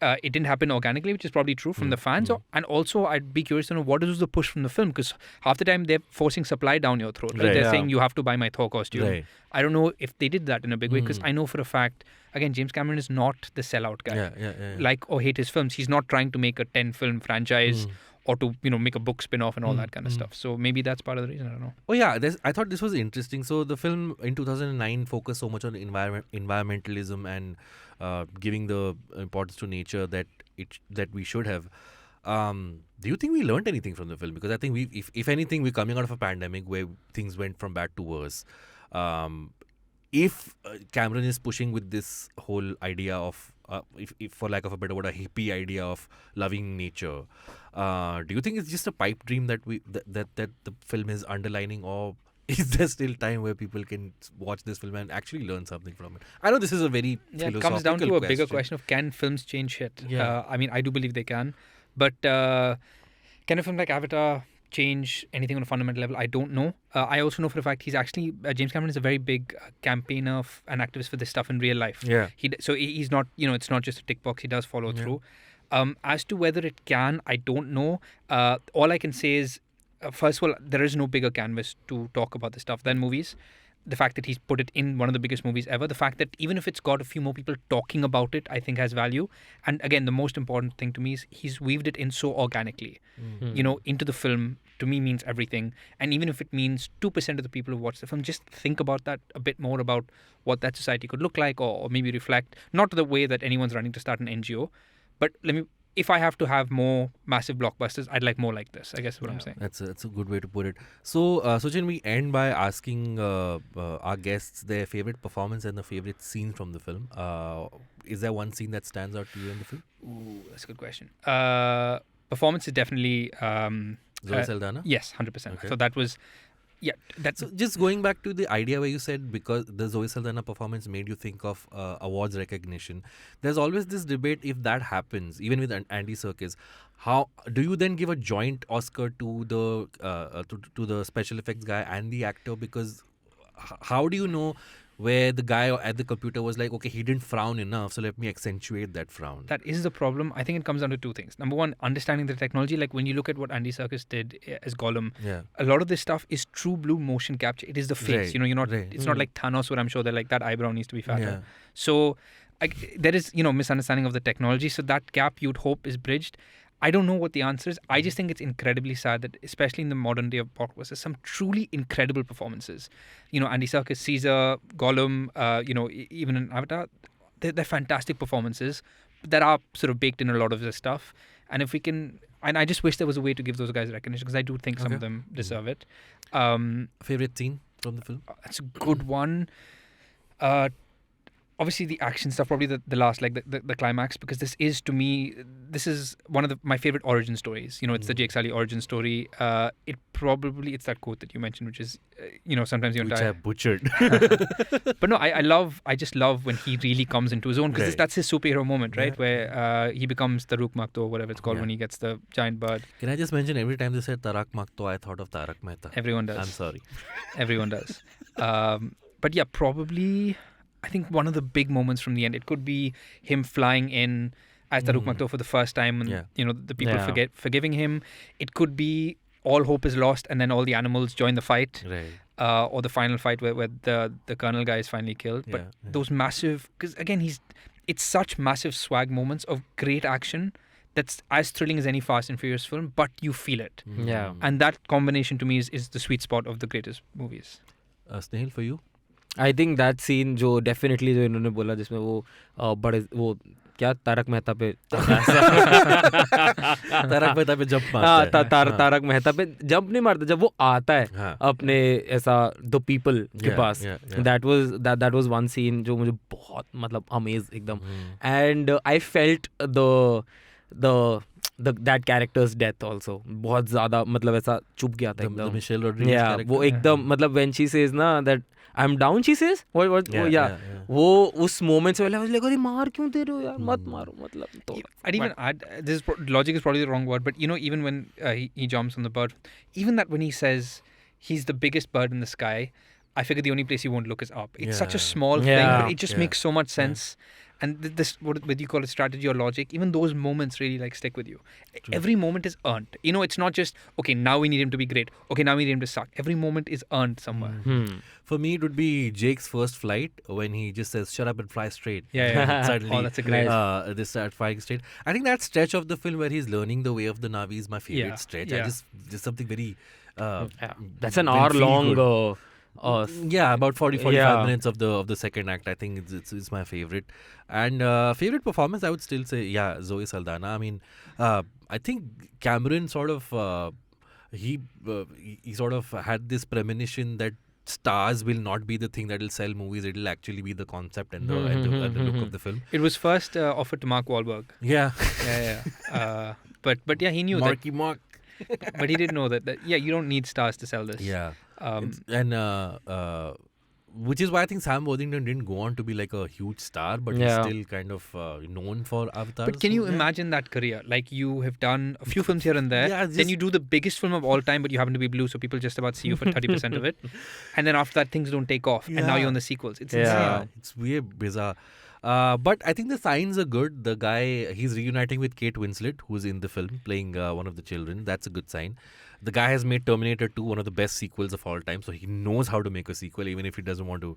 it didn't happen organically, which is probably true from the fans? And also, I'd be curious to know what is the push from the film, because half the time they're forcing supply down your throat. Right? Right. They're saying you have to buy my Thor costume. Right. I don't know if they did that in a big way, because I know for a fact, again, James Cameron is not the sellout guy. Yeah. Like or hate his films. He's not trying to make a 10-film franchise or to make a book spin-off and all that kind of stuff. So maybe that's part of the reason. I don't know. Oh yeah, I thought this was interesting. So the film in 2009 focused so much on environmentalism and giving the importance to nature that we should have. Do you think we learned anything from the film? Because I think if anything, we're coming out of a pandemic where things went from bad to worse. If Cameron is pushing with this whole idea of, if for lack of a better word, a hippie idea of loving nature, do you think it's just a pipe dream that the film is underlining, or is there still time where people can watch this film and actually learn something from it? I know this is a very It philosophical comes down to a bigger question of, can films change shit? Yeah. I mean, I do believe they can. But can a film like Avatar change anything on a fundamental level? I don't know. I also know for a fact he's actually, James Cameron is a very big campaigner and activist for this stuff in real life. Yeah. So he's not, it's not just a tick box. He does follow through. As to whether it can, I don't know. All I can say is, first of all, there is no bigger canvas to talk about this stuff than movies. The fact that he's put it in one of the biggest movies ever, the fact that even if it's got a few more people talking about it, I think has value. And again, the most important thing to me is he's weaved it in so organically, into the film, to me means everything. And even if it means 2% of the people who watch the film, just think about that a bit more, about what that society could look like, or maybe reflect, not the way that anyone's running to start an NGO, but if I have to have more massive blockbusters, I'd like more like this, I guess is what I'm saying. That's a good way to put it. So, Suchin, we end by asking our guests their favorite performance and the favorite scene from the film. Is there one scene that stands out to you in the film? Ooh, that's a good question. Performance is definitely... Zoe Saldana? Yes, 100%. Okay. So that was... Yeah, that's... So just going back to the idea where you said because the Zoe Saldana performance made you think of awards recognition, there's always this debate, if that happens, even with Andy Serkis, how do you then give a joint Oscar to the special effects guy and the actor? Because how do you know where the guy at the computer was like, okay, he didn't frown enough, so let me accentuate that frown? That is the problem. I think it comes down to two things. Number one, understanding the technology. Like when you look at what Andy Serkis did as Gollum, a lot of this stuff is true blue motion capture. It is the face. Right. You're not. Right. It's not like Thanos, where I'm sure they're like, that eyebrow needs to be fatter. Yeah. So there is misunderstanding of the technology. So that gap you'd hope is bridged. I don't know what the answer is. I just think it's incredibly sad that, especially in the modern day of blockbusters, some truly incredible performances. Andy Serkis, Caesar, Gollum, even in Avatar, they're fantastic performances that are sort of baked in a lot of this stuff. And if we can, and I just wish there was a way to give those guys recognition, because I do think some of them deserve it. Favorite scene from the film? That's a good one. obviously the action stuff, probably the last, like the climax, because this is, to me, this is one of my favorite origin stories. You know, it's the Jake Sully origin story. It's that quote that you mentioned, which is, sometimes you Which die. I butchered. But no, I just love when he really comes into his own, because that's his superhero moment, right? Yeah. Where he becomes the Rook Makto, or whatever it's called, when he gets the giant bird. Can I just mention, every time they said Tarak Makto, I thought of Tarak Mehta. Everyone does. I'm sorry. Everyone does. But yeah, probably, I think one of the big moments from the end, it could be him flying in as Taruk Makto for the first time, and the people forgiving him. It could be all hope is lost, and then all the animals join the fight, Right. or the final fight where the colonel guy is finally killed. But those massive, because again, it's such massive swag moments of great action that's as thrilling as any Fast and Furious film, but you feel it. Yeah. And that combination to me is the sweet spot of the greatest movies. Snehil, for you? I think that scene जो definitely जो इन्होंने बोला जिसमें वो बड़े वो क्या तारक मेहता पे तारक मेहता पे जंप मारता है. तारक मेहता पे जंप नहीं मारता जब वो आता है हाँ. अपने ऐसा द पीपल के पास. that was one scene जो मुझे बहुत मतलब अमेज एकदम. And I felt that character's death also बहुत ज्यादा मतलब ऐसा चुप गया था एकदम. Michelle Rodriguez character. वो एकदम मतलब when she says ना that I'm down, she says what वो उस moment से पहले I was like अरे मार क्यों दे रहे हो यार, मत मारो मतलब. तो I'd even add, logic is probably the wrong word, but even when he jumps on the bird, even that when he says he's the biggest bird in the sky, I figure the only place he won't look is up. It's such a small thing, but it just makes so much sense. And this, whether you call it strategy or logic, even those moments really like stick with you. True. Every moment is earned. It's not just, okay, now we need him to be great. Okay, now we need him to suck. Every moment is earned somewhere. For me, it would be Jake's first flight when he just says, shut up and fly straight. Yeah. Suddenly, Oh, that's a great. They start flying straight. I think that stretch of the film where he's learning the way of the Navi is my favorite stretch. Yeah. Just something very... that's an hour long... about 40-45 minutes of the second act. I think it's my favorite. And favorite performance, I would still say, Zoe Saldana. I mean, I think Cameron sort of he sort of had this premonition that stars will not be the thing that will sell movies. It will actually be the concept and the look of the film. It was first offered to Mark Wahlberg. Yeah. But yeah, he knew Marky Mark. But he didn't know that you don't need stars to sell this. Yeah. Which is why I think Sam Worthington didn't go on to be like a huge star, but he's still kind of known for Avatar. But can you imagine that career? Like, you have done a few films here and there, then you do the biggest film of all time, but you happen to be blue, so people just about see you for 30% of it. And then after that, things don't take off, and now you're on the sequels. It's insane. It's weird, bizarre. But I think the signs are good. The guy, he's reuniting with Kate Winslet, who's in the film, playing one of the children. That's a good sign. The guy has made Terminator 2 one of the best sequels of all time, so he knows how to make a sequel, even if he doesn't want to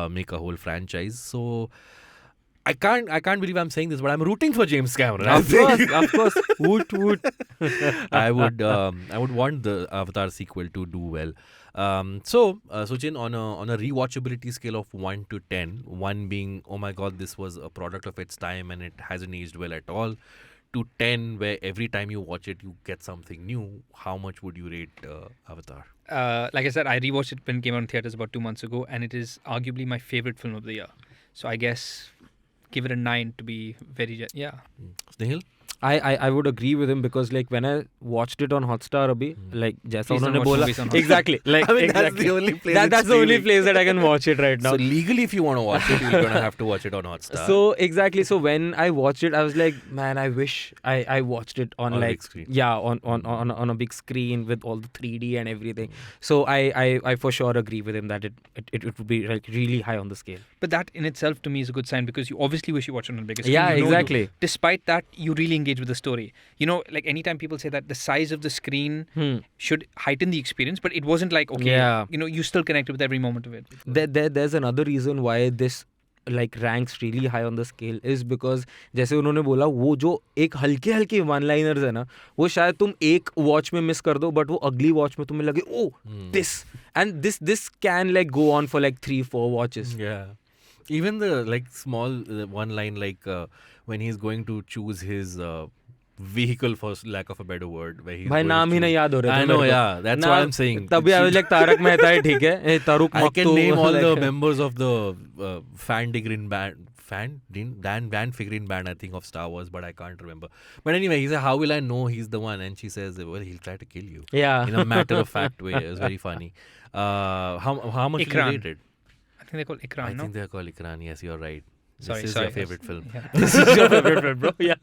make a whole franchise. So I can't believe I'm saying this, but I'm rooting for James Cameron. Of course. Woot. I would want the Avatar sequel to do well. So Suchin, on a rewatchability scale of 1 to 10, 1 being, oh my god, this was a product of its time and it hasn't aged well at all, to 10 where every time you watch it you get something new, how much would you rate Avatar? Like I said, I rewatched it when it came out in theaters about 2 months ago, and it is arguably my favorite film of the year. So I guess give it a 9 to be very... Snehil? I would agree with him, because like when I watched it on Hotstar abhi, like जैसा Please don't उन्होंने watch बोला, movies on Hotstar. exactly, like I mean, exactly. that's the only place that's the only place that I can watch it right now. So legally, if you want to watch it, you're going to have to watch it on Hotstar. So exactly. So when I watched it, I was like, man, I wish I watched it on a like big screen. on a big screen with all the 3D and everything. So I for sure agree with him that it would be like really high on the scale. But that in itself to me is a good sign, because you obviously wish you watched it on a bigger screen. Yeah, You know exactly. Despite that, you really engage with the story. Like anytime people say that the size of the screen should heighten the experience, but it wasn't like, okay, you still connected with every moment of it. There's another reason why this like ranks really high on the scale is because जैसे उन्होंने बोला, वो जो एक हल्के one liners है ना, वो शायद तुम एक वॉच में मिस कर दो, बट वो अगली वॉच में तुम्हें लगे, oh this can like go on for like 3-4 watches. Yeah. Even the like small one line, like when he's going to choose his vehicle, for lack of a better word, where he's भाई going नाम ही through- नहीं याद हो रहे I थे know, मेरे को. yeah, that's what I'm saying. तभी I was like Tarak Mehta है ठीक है. तारुक I can मक्तू, name all the like- members of the fan figurine band, I think, of Star Wars, but I can't remember. But anyway, he said, how will I know he's the one? And she says, well, he'll try to kill you. Yeah. In a matter-of-fact way. It was very funny. How much Ikran. you rate it? I think they're called Ikran, I no? think they're called Ikran. Yes, you're right. Sorry, This is sorry. your favorite film. Yeah. This is your favorite film, bro. Yeah.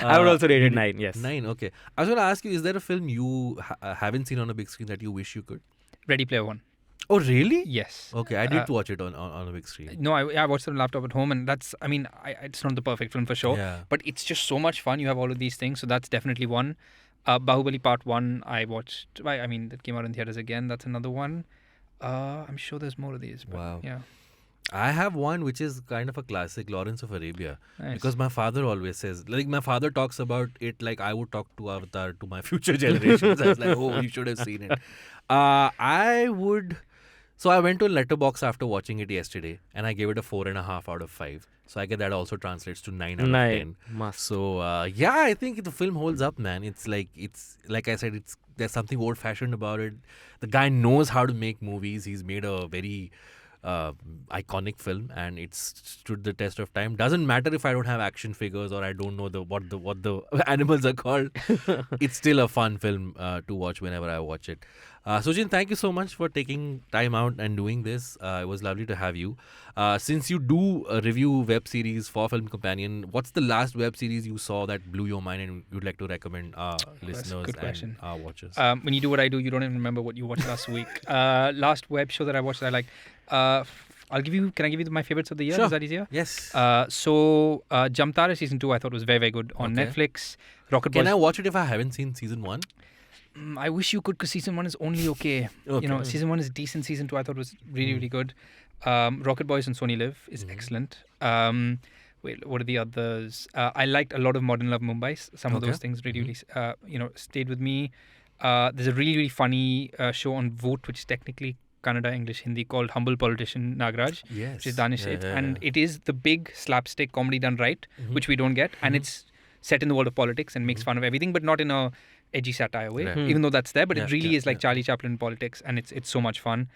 I would also rate it 9. Yes. 9, okay. I was going to ask you, is there a film you haven't seen on a big screen that you wish you could? Ready Player One. Oh, really? Yes. Okay, I did watch it on a big screen. No, I watched it on laptop at home, and that's, I mean, it's not the perfect film for sure, Yeah. but it's just so much fun. You have all of these things, so that's definitely one. Bahubali Part 1, I watched, I mean, that came out in theaters again. That's another one. I'm sure there's more of these. But Wow. Yeah. I have one which is kind of a classic, Lawrence of Arabia. Nice. Because my father always says, like, my father talks about it like I would talk to Avatar to my future generations. I was like, oh, you should have seen it. So I went to a letterbox after watching it yesterday, and I gave it a 4.5 out of 5. So I guess that also translates to 9 out of 10. Must. So yeah, I think the film holds up, man. It's like I said, there's something old-fashioned about it. The guy knows how to make movies. He's made a very iconic film, and it's stood the test of time. Doesn't matter if I don't have action figures or I don't know what the animals are called. It's still a fun film to watch whenever I watch it. Suchin, thank you so much for taking time out and doing this. It was lovely to have you. Since you do review web series for Film Companion, what's the last web series you saw that blew your mind and you'd like to recommend our listeners good and question. our watchers? When you do what I do, you don't even remember what you watched last week. Last web show that I watched that I liked. Can I give you my favorites of the year? Sure. Is that easier? Yes. Jamtara season 2 I thought was very, very good on Okay. Netflix. Rocket Can Boys. I watch it if I haven't seen season 1? I wish you could, because season 1 is only okay. Okay. You know, season 1 is decent. Season 2 I thought was really, really good. Rocket Boys on Sony Live is excellent. Wait, what are the others? I liked a lot of Modern Love Mumbai. Some of Okay. those things really, really, stayed with me. There's a really, really funny show on Vote, which is technically Kannada, English, Hindi, called Humble Politician Nagraj, Yes. which is Danish Seth. Yeah, And it is the big slapstick comedy done right, Mhm. which we don't get. And it's set in the world of politics and makes fun of everything, but not in a edgy satire way, Right. even though that's there. But Yeah, it really yeah, is like yeah. Charlie Chaplin in politics, and it's so much fun.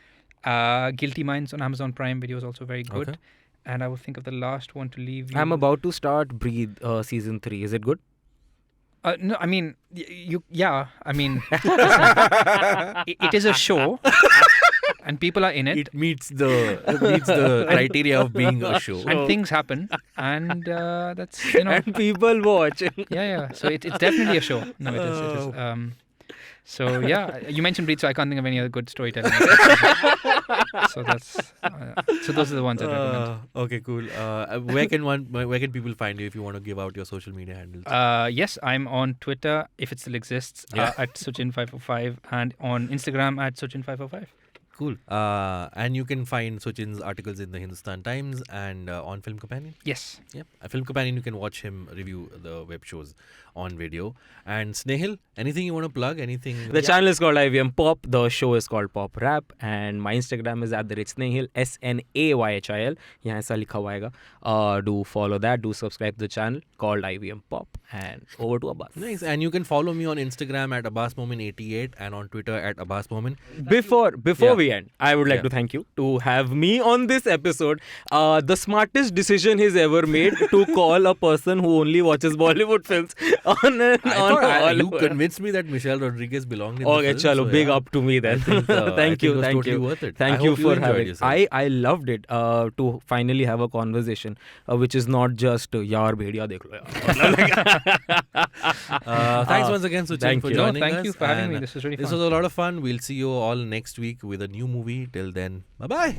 Guilty Minds on Amazon Prime Video is also very good. Okay. And I will think of the last one to leave you. I'm about to start Breathe season 3. Is it good? No, I mean, yeah. I mean, it is a show, and people are in it, It meets the criteria of being a show. and things happen, and that's, you know, And people watch. yeah. So it's definitely a show. No, it is. So yeah, you mentioned Breathe, so I can't think of any other good storytelling. So those are the ones I recommend. Okay, cool. Where can people find you if you want to give out your social media handles? Yes, I'm on Twitter, if it still exists, Yeah. at Suchin505, and on Instagram at Suchin505. Cool. And you can find Suchin's articles in the Hindustan Times and on Film Companion. Yes. Yep. At Film Companion, you can watch him review the web shows on video. And Snayhil, anything you want to plug? Anything? The channel is called IVM Pop. The show is called Pop Rap. And my Instagram is @Snayhil, SNAYHIL. यहाँ ऐसा लिखा हुआ आएगा. Do follow that. Do subscribe to the channel called IVM Pop. And over to Abbas. Nice. And you can follow me on Instagram at AbbasMomin88 and on Twitter at AbbasMomin. Before Yeah. we end, I would like Yeah. to thank you to have me on this episode. The smartest decision he's ever made to call a person who only watches Bollywood films on I thought you Hollywood. convinced me that Michelle Rodriguez belonged in the Okay, film. chalo, so big yeah. up to me then. I think, I thank think you, it was thank totally you. worth it. Thank I you hope for enjoyed having. yourself. I loved it to finally have a conversation, which is not just yaar bhediya dekh lo yaar. Thanks once again, Suchin, thank for you. joining us. Thank you for having me. And This was really This fun. was a lot of fun. We'll see you all next week with a new movie. Till then, bye-bye.